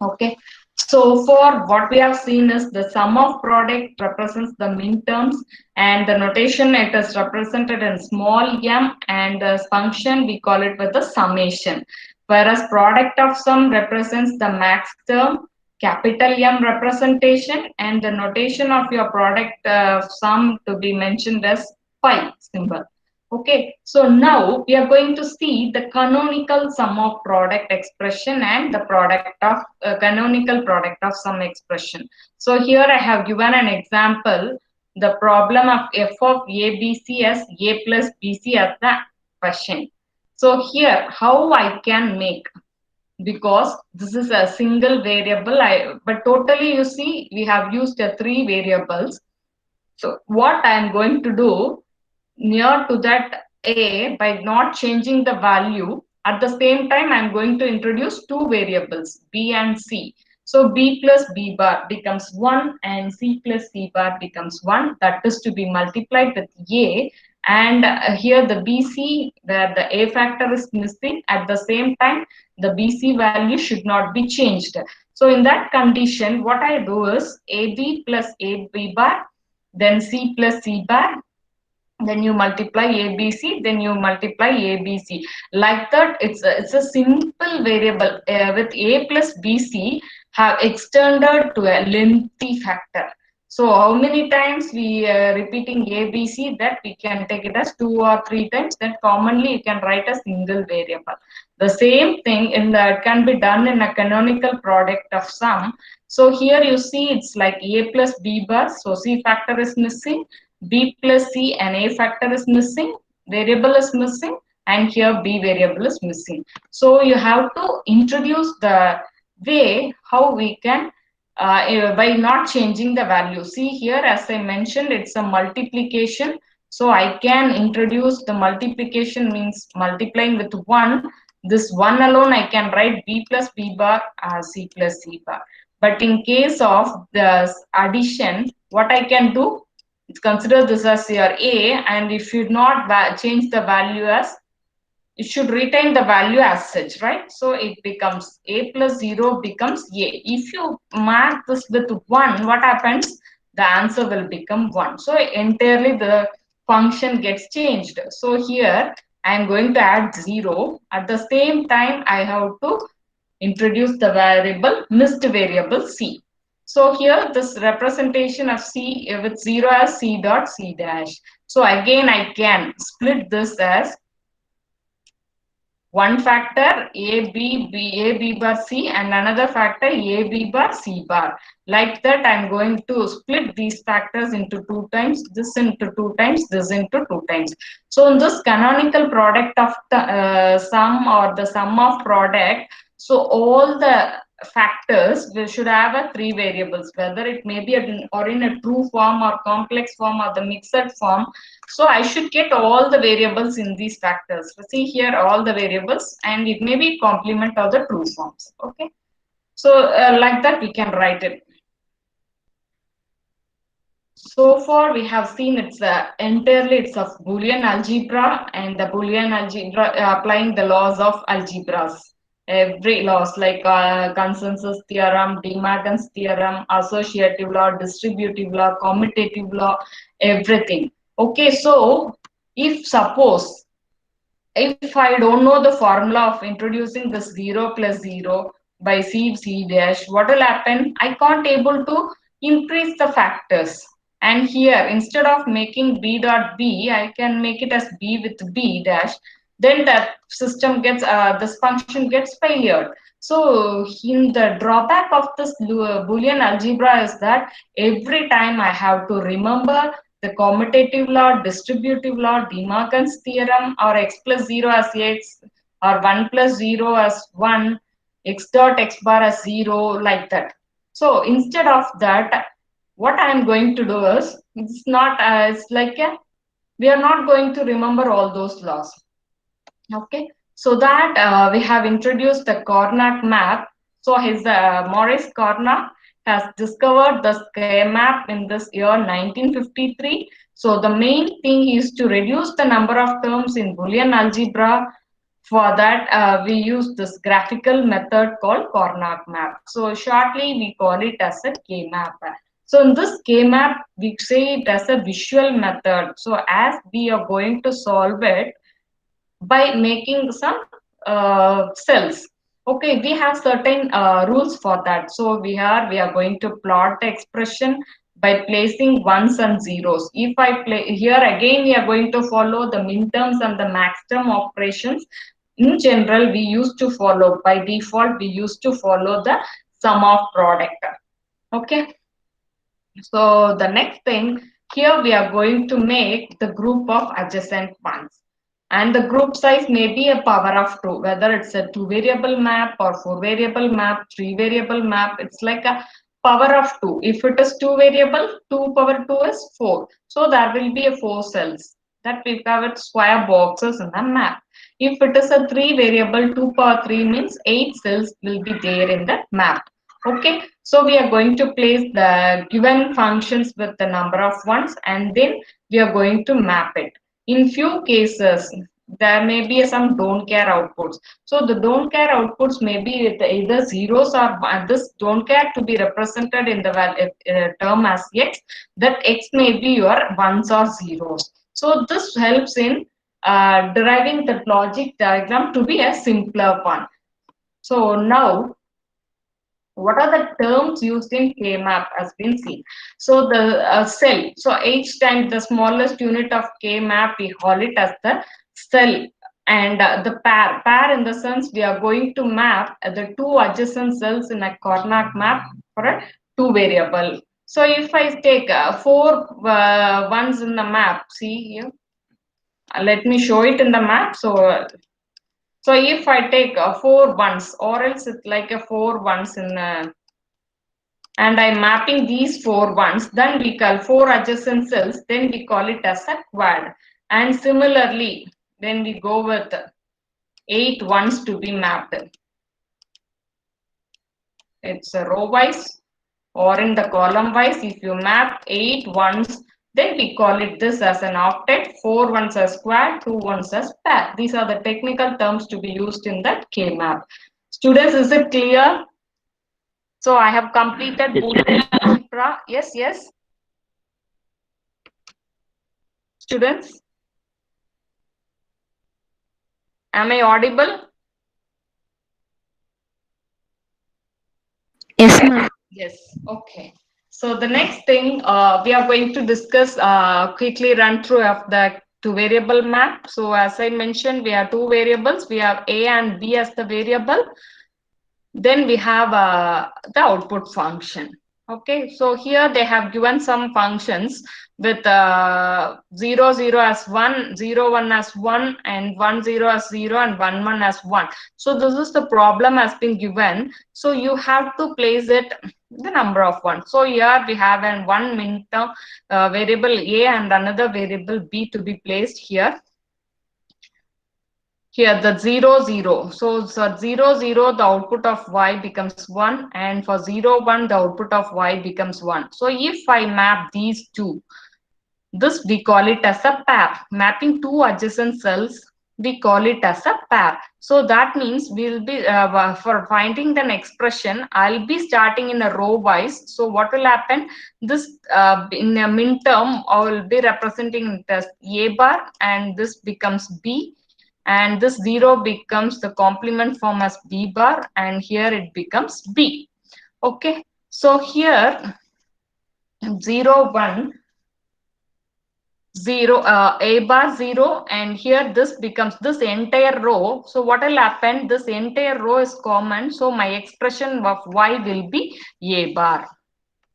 Okay. So for what we have seen is the sum of product represents the min terms, and the notation it is represented in small m, and the function we call it with the summation. Whereas product of sum represents the max term, capital M representation, and the notation of your product sum to be mentioned as phi symbol. Okay, so now we are going to see the canonical sum of product expression and the product of canonical product of sum expression. So here I have given an example, the problem of f of ABC as a plus bc as the question. So here how I can make, because this is a single variable, but totally you see we have used 3 variables. So what I am going to do, near to that a, by not changing the value, at the same time I'm going to introduce 2 variables b and c. So b plus b bar becomes 1 and c plus c bar becomes 1. That is to be multiplied with a, and here the bc, where the a factor is missing, at the same time the bc value should not be changed. So in that condition what I do is ab plus ab bar, then c plus c bar, then you multiply ABC, then you multiply ABC. Like that, it's a simple variable with A plus BC have extended to a lengthy factor. So how many times we repeating ABC, that we can take it as 2 or 3 times. Then commonly you can write a single variable. The same thing in the can be done in a canonical product of sum. So here you see it's like A plus B bar. So C factor is missing, B plus C and A factor is missing, variable is missing, and here B variable is missing. So you have to introduce the way how we can by not changing the value. See here, as I mentioned, it's a multiplication. So I can introduce the multiplication means multiplying with 1. This 1 alone I can write B plus B bar as C plus C bar. But in case of the addition, what I can do, consider this as your A, and it should not change the value as, it should retain the value as such, right? So it becomes A plus 0 becomes A. If you mark this with 1, what happens? The answer will become 1. So entirely the function gets changed. So here I am going to add 0. At the same time, I have to introduce the variable, missed variable C. So here this representation of C with 0 as C dot C dash. So again I can split this as one factor A B bar C and another factor A B bar C bar. Like that, I'm going to split these factors into 2 times, this into 2 times, this into 2 times. So in this canonical product of the sum or the sum of product, so all the factors we should have a 3 variables, whether it may be or in a true form or complex form or the mixed form. So I should get all the variables in these factors. See here all the variables, and it may be complement of the true forms. Okay. So like that we can write it. So far we have seen it's entirely it's of Boolean algebra, and the Boolean algebra applying the laws of algebras. Every laws like consensus theorem, De Morgan's theorem, associative law, distributive law, commutative law, everything. Okay, so if suppose if I don't know the formula of introducing this 0 plus 0 by C dash, what will happen? I can't able to increase the factors. And here, instead of making B dot B, I can make it as B with B dash. Then that system gets, this function gets failure. So in the drawback of this Boolean algebra is that every time I have to remember the commutative law, distributive law, De Morgan's theorem, or x plus 0 as x, or 1 plus 0 as 1, x dot x bar as 0, like that. So instead of that, what I am going to do is, it's not as like we are not going to remember all those laws. Okay, so that we have introduced the Karnaugh map. So his Maurice Karnaugh has discovered the square map in this year 1953. So the main thing is to reduce the number of terms in Boolean algebra. For that, we use this graphical method called Karnaugh map. So shortly, we call it as a K-map. So in this K-map, we say it as a visual method. So as we are going to solve it by making some cells. Okay, we have certain rules for that. So we are going to plot the expression by placing ones and zeros. If I play here again, we are going to follow the min terms and the max term operations. In general, we used to follow, by default, we used to follow the sum of product. Okay. So the next thing, here we are going to make the group of adjacent ones. And the group size may be a power of 2, whether it's a 2-variable map or 4-variable map, 3-variable map, it's like a power of 2. If it is 2-variable, 2 power 2 is 4. So there will be a 4 cells that we have square boxes in the map. If it is a 3-variable, 2 power 3 means 8 cells will be there in the map. Okay, so we are going to place the given functions with the number of ones, and then we are going to map it. In few cases, there may be some don't care outputs. So the don't care outputs may be with either zeros or this don't care to be represented in the term as x, that x may be your ones or zeros. So this helps in deriving the logic diagram to be a simpler one. So now, what are the terms used in K-map has been seen. So the cell, so each time the smallest unit of K-map, we call it as the cell. And the pair in the sense we are going to map the two adjacent cells in a Karnack map for a two variable. So if I take four ones in the map, see here, let me show it in the map. So if I take four ones, or else it's like a four ones in and I'm mapping these four ones, then we call four adjacent cells, then we call it as a quad. And similarly, when we go with 8 ones to be mapped, it's a row wise or in the column wise. If you map 8 ones, then we call it this as an octet, 4 ones as quad, 2 ones as pair. These are the technical terms to be used in that K map. Students, is it clear? So I have completed Boolean algebra. Yes, yes. Students, am I audible? Yes, ma'am. Yes, okay. So the next thing we are going to discuss, quickly run through of the two variable map. So as I mentioned, we have two variables. We have A and B as the variable. Then we have the output function. Okay, so here they have given some functions with 0, 0 as 1, 0, 1 as 1, and 1, 0 as 0, and 1, 1 as 1. So this is the problem has been given. So you have to place it the number of one. So here we have an one minterm variable A and another variable B to be placed here. Here the 0, 0. So 0, 0, the output of y becomes 1, and for 0, 1, the output of y becomes 1. So if I map these two, this we call it as a pair. Mapping two adjacent cells, we call it as a pair. So that means we'll be, for finding an expression, I'll be starting in a row wise. So what will happen? This in a min term, I will be representing it as A bar, and this becomes B. And this 0 becomes the complement form as B bar, and here it becomes B. Okay, so here 0, 1, 0, A bar 0, and here this becomes this entire row. So what will happen? This entire row is common, so my expression of y will be A bar.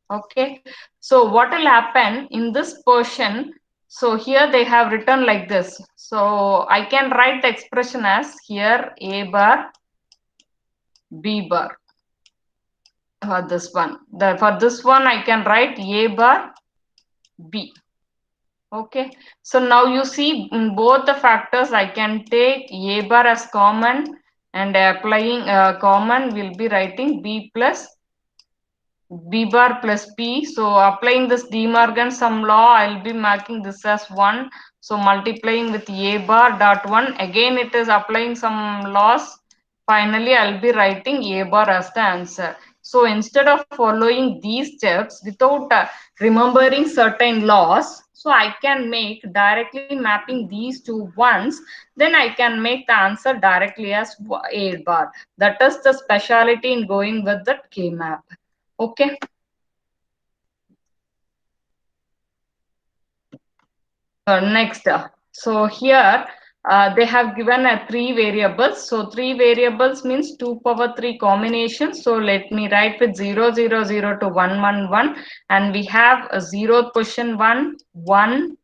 Okay, so what will happen in this portion? So here they have written like this. So I can write the expression as here A bar, B bar for this one. For this one I can write A bar, B. Okay, so now you see in both the factors I can take A bar as common, and applying common will be writing B plus B bar plus P. So applying this De Morgan sum law, I'll be marking this as 1. So multiplying with A bar dot 1. Again it is applying some laws. Finally, I'll be writing A bar as the answer. So instead of following these steps without remembering certain laws, so I can make directly mapping these two ones, then I can make the answer directly as A bar. That is the speciality in going with the K map. Okay. Next, so here they have given three variables. So three variables means 2 power 3 combinations. So let me write with 0, 0, 0 to 1, 1, 1. And we have a 0th position 1, 1,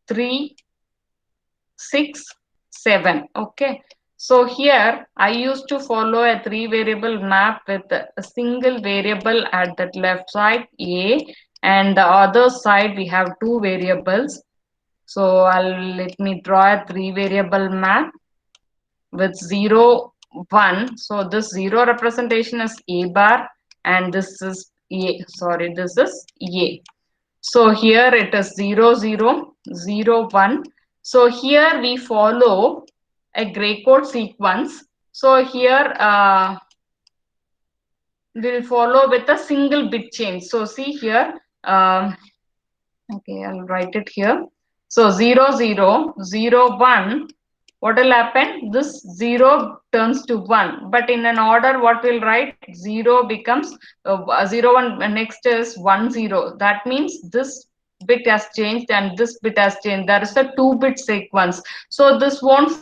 3, 6, 7. Okay. So here I used to follow a three variable map with a single variable at that left side A, and the other side we have two variables. So let me draw a three variable map with 0, 1. So this 0 representation is A bar, and this is A. Sorry, this is A. So here it is 0, 0, 0, 1. So here we follow a gray code sequence. So here we'll follow with a single bit change. So see here. Okay, I'll write it here. So 0, 0, 0, 1. What will happen? This 0 turns to 1. But in an order, what will write? 0 becomes 0, 1. Next is 1, 0. That means this bit has changed and this bit has changed. There is a 2-bit sequence. So this won't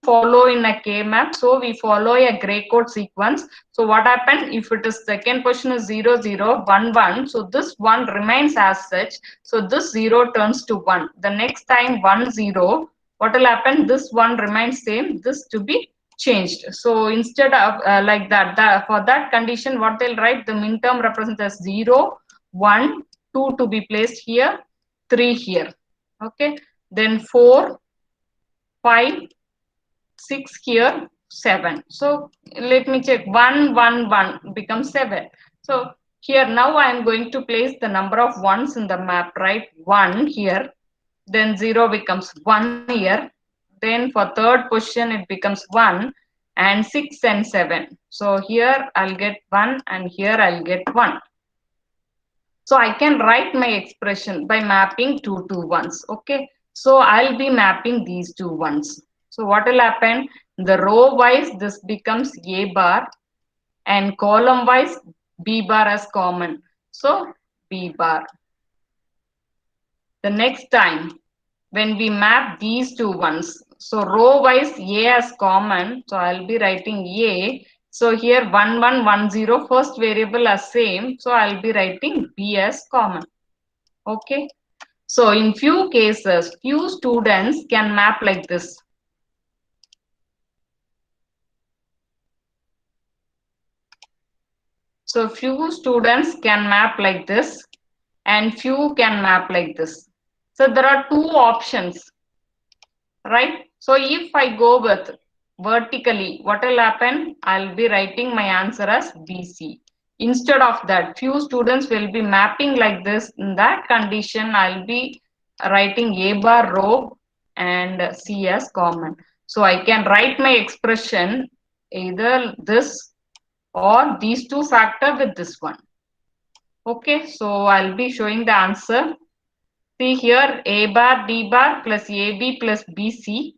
follow in a K map. So we follow a gray code sequence. So what happens if it is second position is 0, 0, 1, 1. So this 1 remains as such. So this 0 turns to 1. The next time 1, 0, what will happen? This 1 remains same. This to be changed. So instead of like that, for that condition, what they'll write, the min term represents as 0, 1, 2 to be placed here, 3 here. Okay. Then 4, 5, 6 here, 7. So let me check. 1, 1, 1 becomes 7. So here now I am going to place the number of ones in the map, right? 1 here, then 0 becomes 1 here. Then for third position it becomes 1 and 6 and 7. So here I'll get 1 and here I'll get 1. So I can write my expression by mapping two ones. Okay. So I'll be mapping these two ones. So what will happen? The row wise this becomes A bar and column wise B bar as common. So B bar. The next time when we map these two ones, so row wise A as common, so I'll be writing A. So here 1, 1, 1, 0, first variable as same, so I'll be writing B as common. Okay. So in few cases, few students can map like this. So few students can map like this and few can map like this. So there are two options, right? So if I go with vertically, what will happen? I'll be writing my answer as BC. Instead of that, few students will be mapping like this. In that condition, I'll be writing A bar row and C as common. So I can write my expression either this or these two factor with this one. Okay, so I'll be showing the answer. See here A bar D bar plus AB plus BC,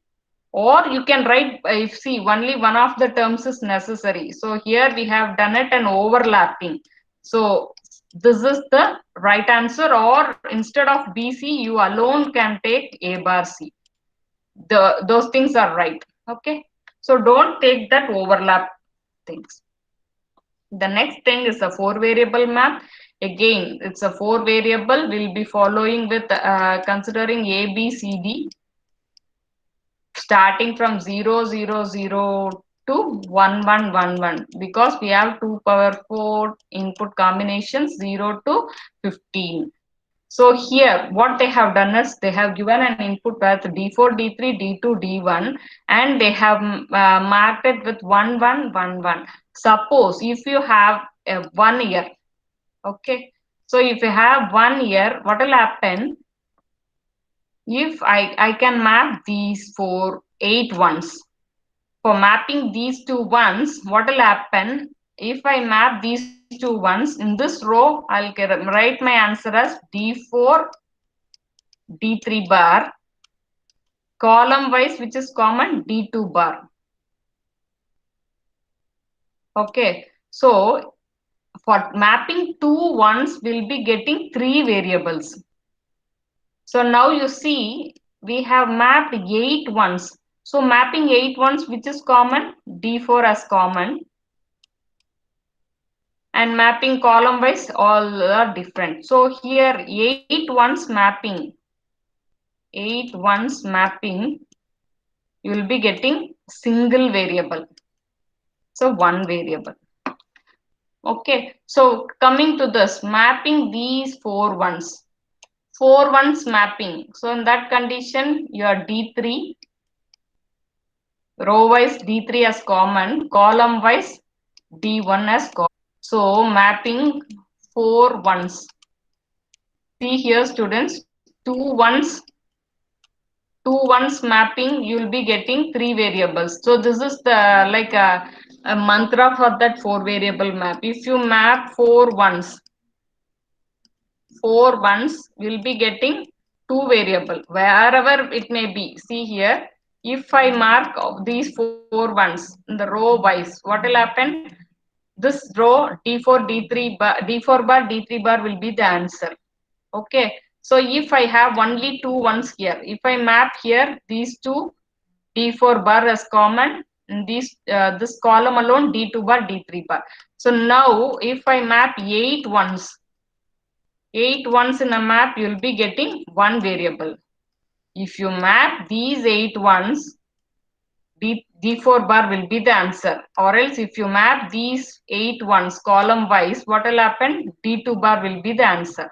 or you can write if see only one of the terms is necessary. So here we have done it and overlapping. So this is the right answer, or instead of BC you alone can take A bar C. Those things are right. Okay, so don't take that overlap things. The next thing is a 4 variable map. Again, it's a 4 variable. We'll be following with considering A, B, C, D, starting from 0, 0, 0 to 1, 1, 1, 1, because we have 2 power 4 input combinations 0 to 15. So here what they have done is they have given an input path D4, D3, D2, D1 and they have marked it with 1, 1, 1, 1. Suppose if you have a 1 year, okay, so if you have 1 year, what will happen? If I can map these 8 ones. For mapping these two ones, what will happen? If I map these two ones in this row, I'll write my answer as D4, D3 bar, column wise, which is common, D2 bar. Okay, so for mapping two ones, we'll be getting 3 variables. So now you see, we have mapped 8 ones. So mapping 8 ones, which is common, D4 as common. And mapping column wise, all are different. So here 8 ones mapping, 8 ones mapping, you will be getting single variable. So one variable. Okay, so coming to this, mapping these 4 ones. 4 ones mapping. So in that condition, your D3, row wise D3 as common, column wise D1 as common. So mapping 4 ones. See here students, 2 ones mapping, you will be getting 3 variables. So this is the like a mantra for that 4 variable map. If you map 4 ones, you will be getting two variable, wherever it may be. See here, if I mark these four ones in the row wise, what will happen? This row D4, D3 bar, D4 bar, D3 bar will be the answer. Okay. So if I have only two ones here, if I map here these two D4 bar as common, this column alone D2 bar, D3 bar. So now if I map 8 ones in a map, you will be getting one variable. If you map these 8 ones, D4 bar will be the answer. Or else if you map these 8 ones column wise, what will happen? D2 bar will be the answer.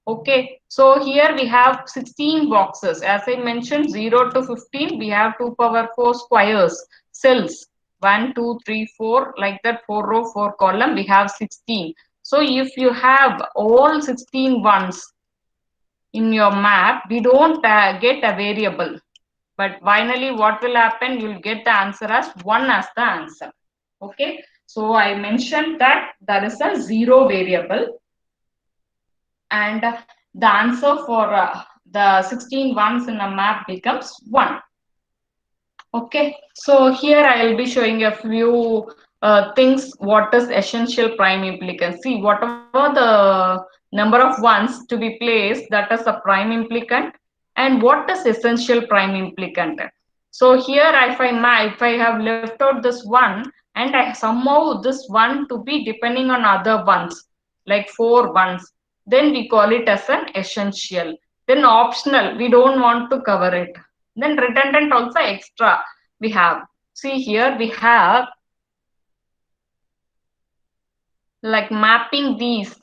Okay, so here we have 16 boxes. As I mentioned, 0 to 15, we have 2 power 4 squares, cells. 1, 2, 3, 4, like that, 4 row, 4 column, we have 16. So if you have all 16 ones in your map, we don't get a variable. But finally, what will happen? You'll get the answer as 1 as the answer. Okay. So I mentioned that there is a 0 variable. And the answer for the 16 ones in a map becomes 1. Okay. So here I will be showing a few things. What is essential prime implicant? See, whatever the number of ones to be placed, that is a prime implicant. And what is essential prime implicant? So here if I have left out this one and I somehow this one to be depending on other ones, like 4 ones, then we call it as an essential. Then optional, we don't want to cover it. Then redundant also extra we have. See here we have like mapping these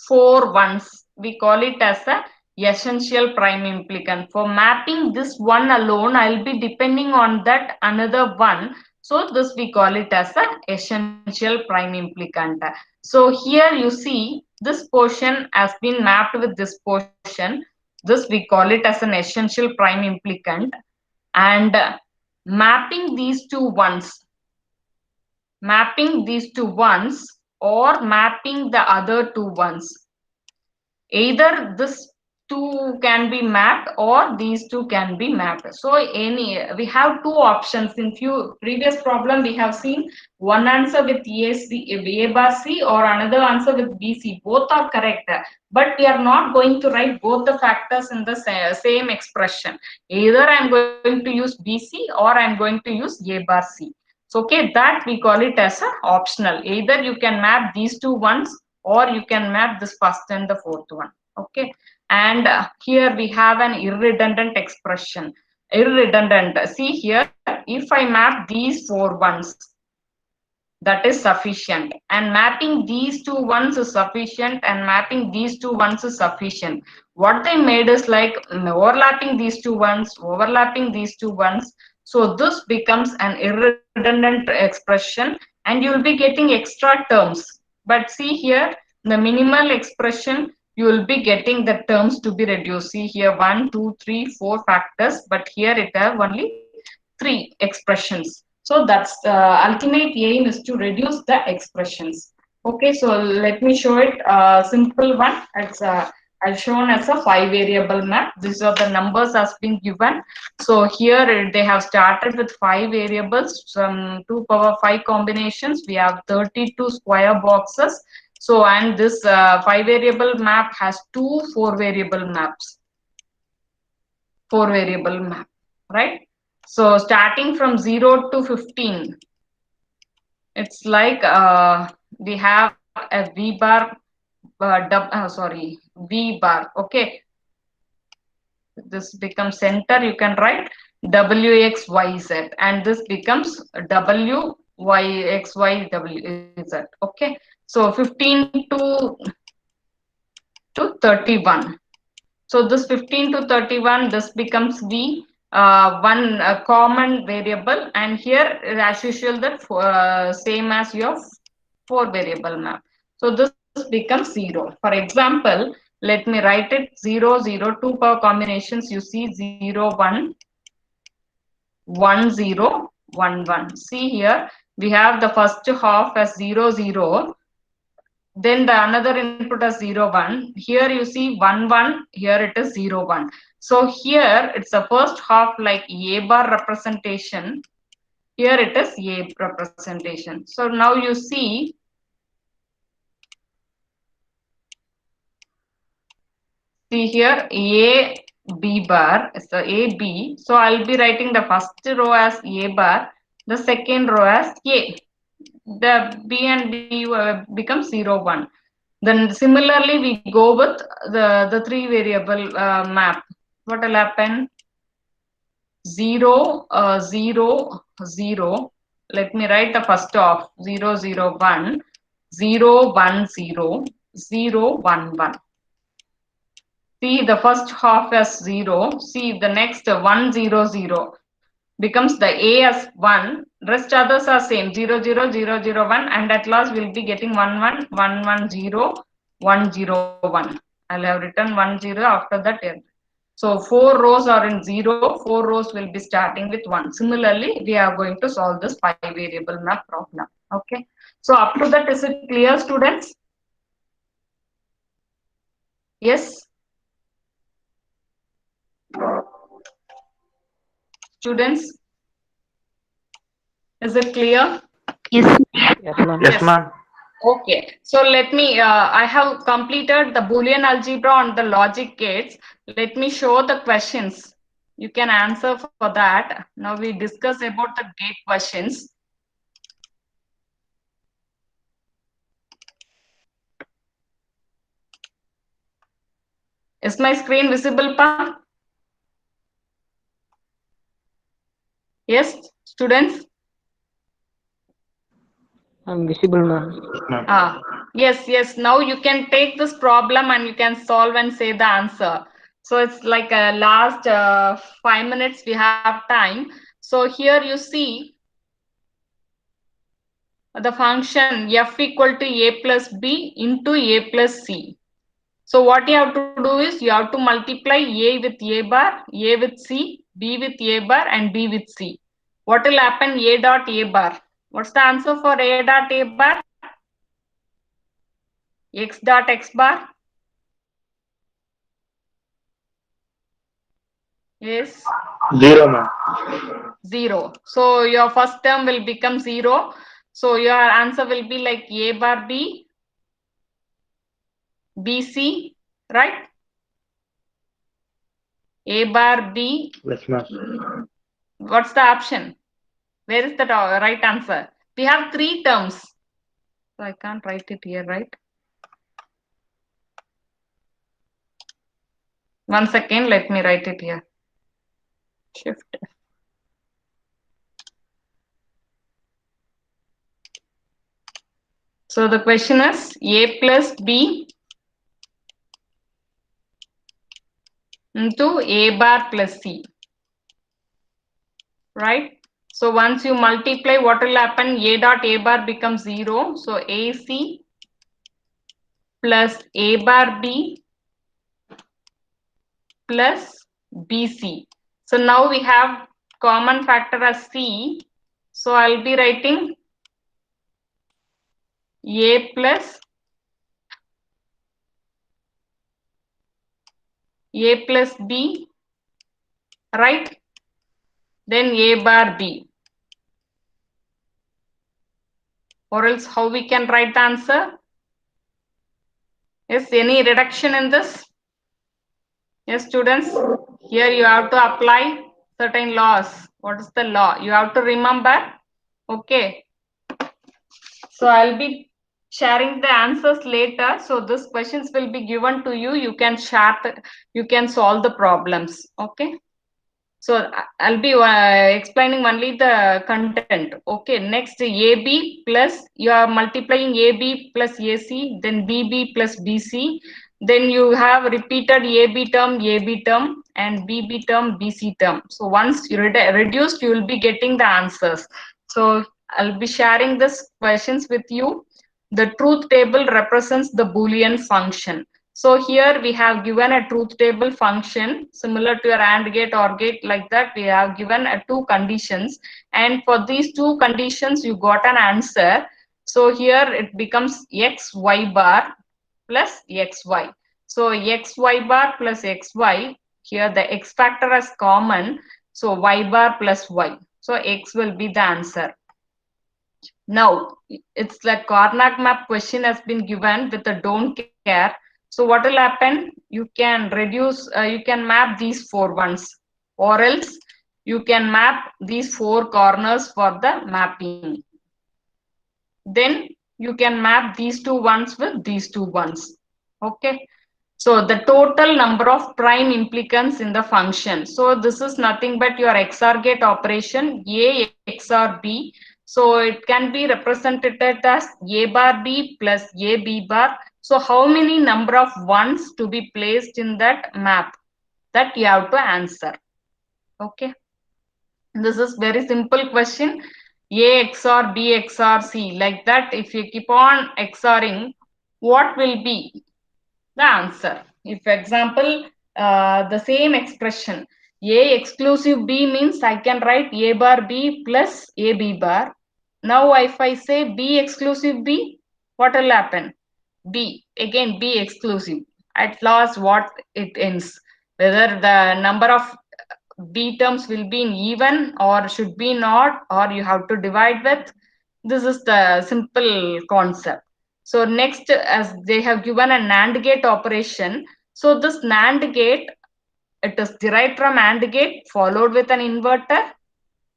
4 ones. We call it as a essential prime implicant. For mapping this one alone, I'll be depending on that another one. So this we call it as a essential prime implicant. So here you see this portion has been mapped with this portion. This we call it as an essential prime implicant. And mapping these two ones or mapping the other two ones. Either this two can be mapped or these two can be mapped. So we have two options. In few previous problem we have seen one answer with A bar C or another answer with BC. Both are correct, but we are not going to write both the factors in the same expression. Either I am going to use BC or I am going to use A bar C. So okay, that we call it as a optional. Either you can map these two ones or you can map this first and the fourth one. Okay. And here we have an irredundant expression. Irredundant. See here, if I map these 4 ones, that is sufficient. And mapping these two ones is sufficient and mapping these two ones is sufficient. What they made is like overlapping these two ones. So this becomes an irredundant expression and you will be getting extra terms. But see here, the minimal expression, you will be getting the terms to be reduced. See here, 1, 2, 3, 4 factors, but here it have only 3 expressions. So that's the ultimate aim is to reduce the expressions. Okay, so let me show it a simple one. It's I've shown as a 5 variable map. These are the numbers has been given. So here they have started with 5 variables, some 2 power 5 combinations. We have 32 square boxes. So and this 5 variable map has 2 4 variable maps. 4 variable map, right? So starting from 0 to 15, it's like we have a V bar, V bar, okay. This becomes center, you can write WXYZ and this becomes WYXYWZ, okay. So 15 to 31. So this 15 to 31, this becomes V, one common variable, and here as usual that same as your 4 variable map. So this becomes 0. For example, let me write it 0 0 2 power combinations. You see 0 1 1 0 1 1. See here we have the first half as 0 0. then the another input is 0 1. Here you see 1 1, here it is 0 1. So here it's the first half like A bar representation, here it is A representation. So now you see here A B bar is the A B. So I'll be writing the first row as A bar, the second row as A. The B and B becomes 0 1. Then similarly we go with the three variable map. What will happen? 0 0 0. Let me write the first of 0 0 1 0 1 0 0 1 1. See the first half as 0. See the next 1 0 0 becomes the A as 1. Rest others are same 0 0 0 0 1, and at last we'll be getting 1 1 1 1 0 1 0 1. I'll have written 1 0 after that. So 4 rows are in 0, 4 rows will be starting with 1. Similarly, we are going to solve this 5 variable map problem. Okay. So up to that, is it clear, students? Yes. Students, is it clear? Yes. Yes, ma'am. Yes, ma'am. Okay, so let me, I have completed the Boolean algebra on the logic gates. Let me show the questions. You can answer for that. Now we discuss about the gate questions. Is my screen visible, Pa? Yes, students? I'm visible, ma'am. Yes. Now you can take this problem and you can solve and say the answer. So it's like a last 5 minutes we have time. So here you see the function f equal to a plus b into a plus c. So what you have to do is you have to multiply a with a bar, a with c, b with a bar, and b with c. What will happen? A dot a bar. What's the answer for a dot a bar? X dot x bar. Yes. 0, ma'am. 0. So your first term will become 0. So your answer will be like a bar b, b c, right? A bar b. Yes, ma'am. What's the option? Where is the right answer? We have 3 terms. So I can't write it here, right? 1 second, let me write it here. Shift. So the question is a plus b into a bar plus c, right? So once you multiply, what will happen? A dot a bar becomes 0. So AC plus a bar b plus BC. So now we have common factor as C. So I'll be writing A plus B, right? Then A bar B. Or else how we can write the answer? Yes, any reduction in this? Yes, students, here you have to apply certain laws. What is the law? You have to remember. Okay. So I'll be sharing the answers later. So these questions will be given to you. You can share, you can solve the problems. Okay. So I'll be explaining only the content. Okay. Next, AB plus, you are multiplying AB plus AC, then BB plus BC. Then you have repeated AB term, and BB term, BC term. So once you reduced, you will be getting the answers. So I'll be sharing these questions with you. The truth table represents the Boolean function. So here we have given a truth table function similar to your AND gate or gate, like that. We have given 2 conditions, and for these 2 conditions you got an answer. So here it becomes x y bar plus xy. So xy bar plus xy, here the x factor is common. So y bar plus y. So x will be the answer. Now, it's like Karnak map question has been given with a don't care. So what will happen? You can reduce, you can map these four ones, or else you can map these four corners for the mapping. Then you can map these two ones with these two ones. Okay. So the total number of prime implicants in the function. So this is nothing but your XOR gate operation, A XOR B. So it can be represented as A bar B plus A B bar. So how many number of ones to be placed in that map? That you have to answer. Okay. This is very simple question. A XOR B XOR C. Like that, if you keep on XORing, what will be the answer? If example, the same expression, A exclusive B means I can write A bar B plus A B bar. Now if I say B exclusive B, what will happen? B, again B exclusive. At last what it ends? Whether the number of B terms will be in even or should be not, or you have to divide with. This is the simple concept. So next, as they have given a NAND gate operation. So this NAND gate, it is derived from AND gate followed with an inverter,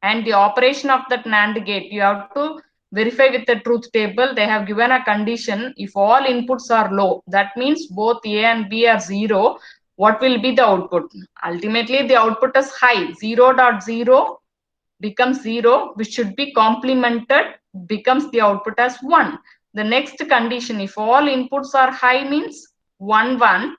and the operation of that NAND gate, you have to verify with the truth table. They have given a condition, if all inputs are low, that means both A and B are 0, what will be the output? Ultimately, the output is high. 0.0 becomes 0, which should be complemented, becomes the output as 1. The next condition, if all inputs are high, means 1, 1.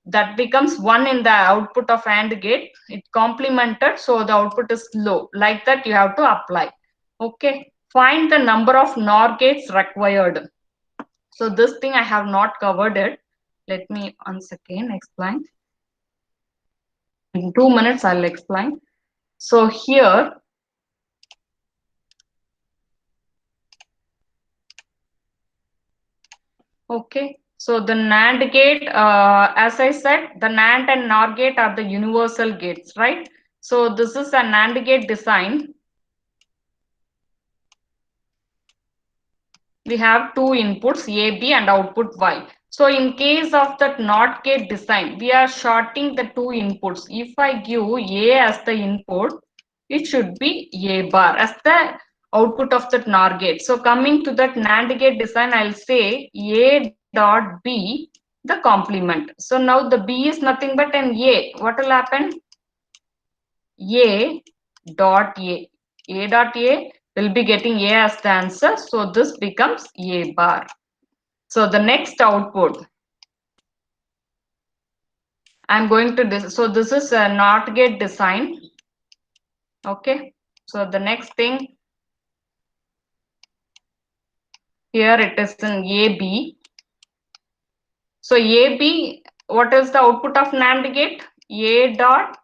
That becomes 1 in the output of AND gate. It complemented, so the output is low. Like that, you have to apply. Okay. Find the number of NOR gates required. So this thing I have not covered it. Let me once again explain. In 2 minutes, I'll explain. So here, okay. So the NAND gate, as I said, the NAND and NOR gate are the universal gates, right? So this is a NAND gate design. We have two inputs, A, B, and output Y. So in case of that NOT gate design, we are shorting the two inputs. If I give A as the input, it should be A bar as the output of that NOR gate. So coming to that NAND gate design, I'll say A dot B, the complement. So now the B is nothing but an A. What will happen? A dot A. A dot A will be getting A as the answer. So this becomes A bar. So the next output, I'm going to, so this is a NOT gate design. Okay. So the next thing, here it is in AB. So AB, what is the output of NAND gate? A dot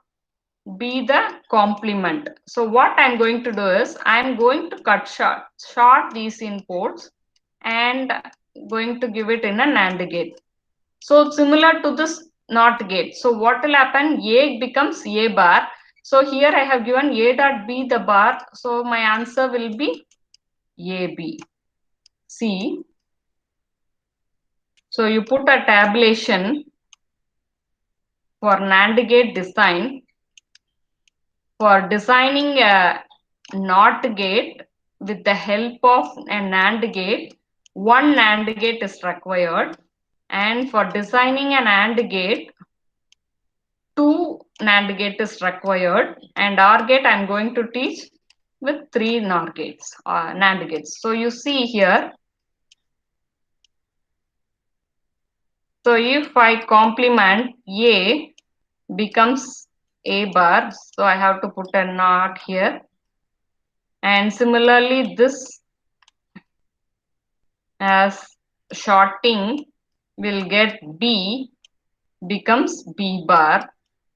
B the complement. So what I'm going to do is, I'm going to cut short these inputs and going to give it in a NAND gate. So similar to this NOT gate. So what will happen? A becomes A bar. So here I have given A dot B the bar. So my answer will be AB. C. So you put a tabulation for NAND gate design. For designing a NOT gate with the help of a NAND gate, one NAND gate is required. And for designing an AND gate, two NAND gate is required, and OR gate I'm going to teach with 3 NOR gates, NAND gates. So you see here, so if I complement A becomes A bar, so I have to put a NOT here. And similarly, this as shorting will get B becomes B bar.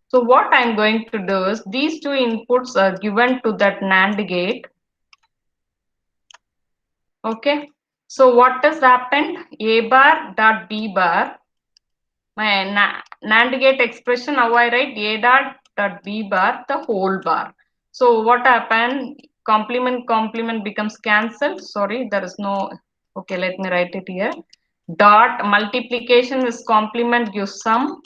So what I'm going to do is, these two inputs are given to that NAND gate. Okay. So what has happened? A bar dot B bar. My NAND gate expression, now I write A dot B bar, the whole bar. So what happened? Complement becomes cancelled. Sorry, there is no. Okay, let me write it here. Dot multiplication is complement gives sum,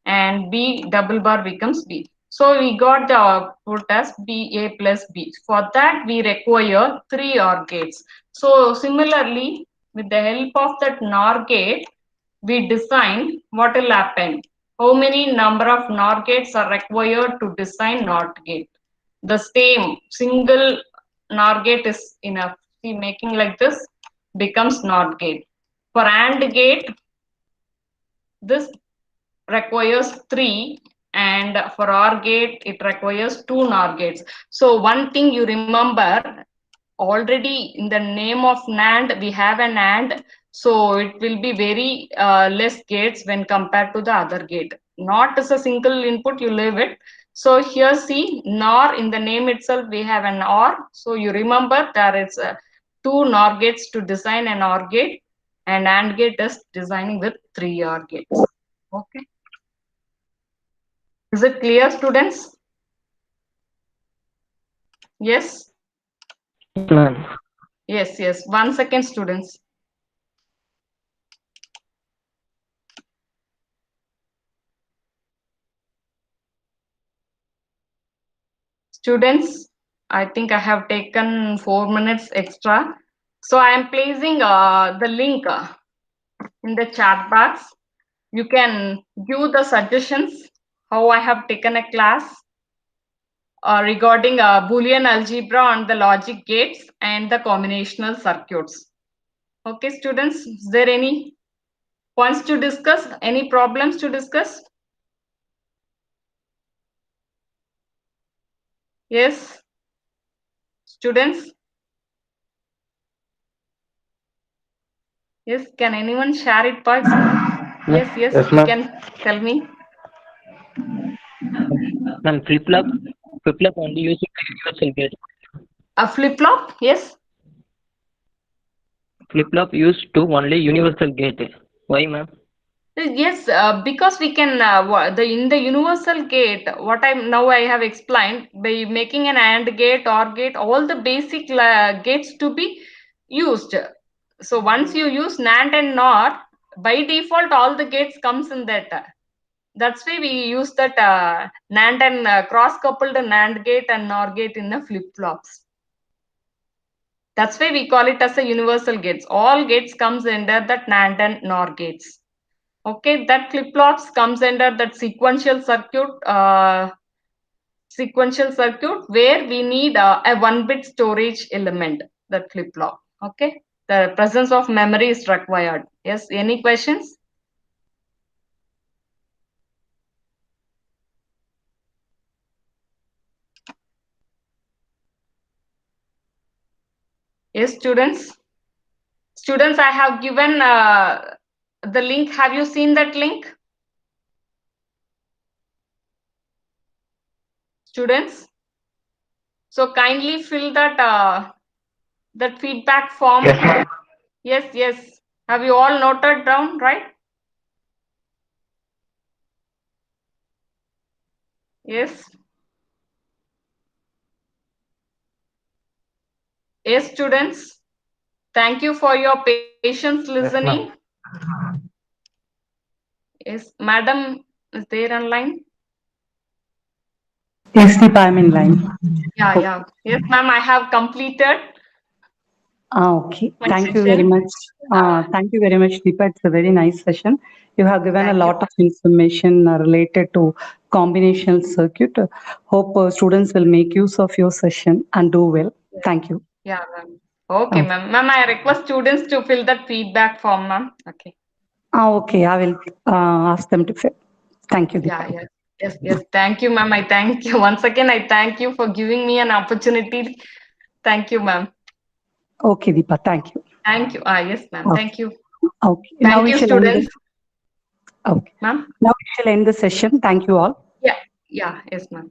and B double bar becomes B. So we got the output as BA plus B. For that we require 3 OR gates. So similarly, with the help of that NOR gate, we design what will happen. How many number of NOR gates are required to design NOT gate? The same single NOR gate is enough. See, making like this becomes NOT gate. For AND gate, this requires 3, and for OR gate it requires 2 NOR gates. So one thing you remember, already in the name of NAND we have an AND, so it will be very less gates when compared to the other gate. Not as a single input, you leave it. So here see, NOR, in the name itself we have an OR, so you remember there is 2 NOR gates to design an OR gate, and AND gate is designing with 3 OR gates. Okay. Is it clear, students? Yes? Ma'am. Yes, yes. 1 second, students. Students, I think I have taken 4 minutes extra. So I am placing the link in the chat box. You can give the suggestions how I have taken a class regarding Boolean algebra on the logic gates and the combinational circuits. Okay, students, is there any points to discuss? Any problems to discuss? Yes, students? Yes, can anyone share it, Parks? Yes, yes, Yes, you ma'am. can tell me. Ma'am, flip-flop only using the universal gate. A flip-flop, yes? Flip-flop used to only universal gate. Why, ma'am? Yes, because we can in the universal gate. What I have explained, by making an AND gate, OR gate, all the basic gates to be used. So once you use NAND and NOR, by default all the gates comes in that. That's why we use that NAND and cross-coupled NAND gate and NOR gate in the flip-flops. That's why we call it as a universal gates. All gates comes under that NAND and NOR gates. Okay, that flip-flops comes under that sequential circuit where we need a 1-bit storage element, that flip-flop. Okay, the presence of memory is required. Yes, any questions? Yes, students? Students, I have given the link. Have you seen that link? Students? So kindly fill that feedback form. Yes, ma'am. Yes, yes. Have you all noted down, right? Yes. Yes, students. Thank you for your patience listening. Yes, ma'am. Yes, madam, is there online? Yes, Deepa, I'm in line. Yeah, yeah. Yes, ma'am, I have completed Okay. my Thank you very session. much. Thank you very much, Deepa. It's a very nice session. You have given a Thank you. lot of information related to combinational circuit. Hope students will make use of your session and do well. Thank you. Yeah, ma'am. Okay, ma'am. Ma'am, I request students to fill that feedback form, ma'am. Okay. Okay, I will ask them to fill. Thank you, Yeah, Deepa. yes. Yes, yes. Thank you, ma'am. I thank you. Once again, I thank you for giving me an opportunity. Thank you, ma'am. Okay, Deepa. Thank you. Thank you. Yes, ma'am. Okay. Thank you. Okay. Now Thank we you, shall end students. the, okay. Ma'am? Now we shall end the session. Thank you all. Yeah. Yeah. Yes, ma'am.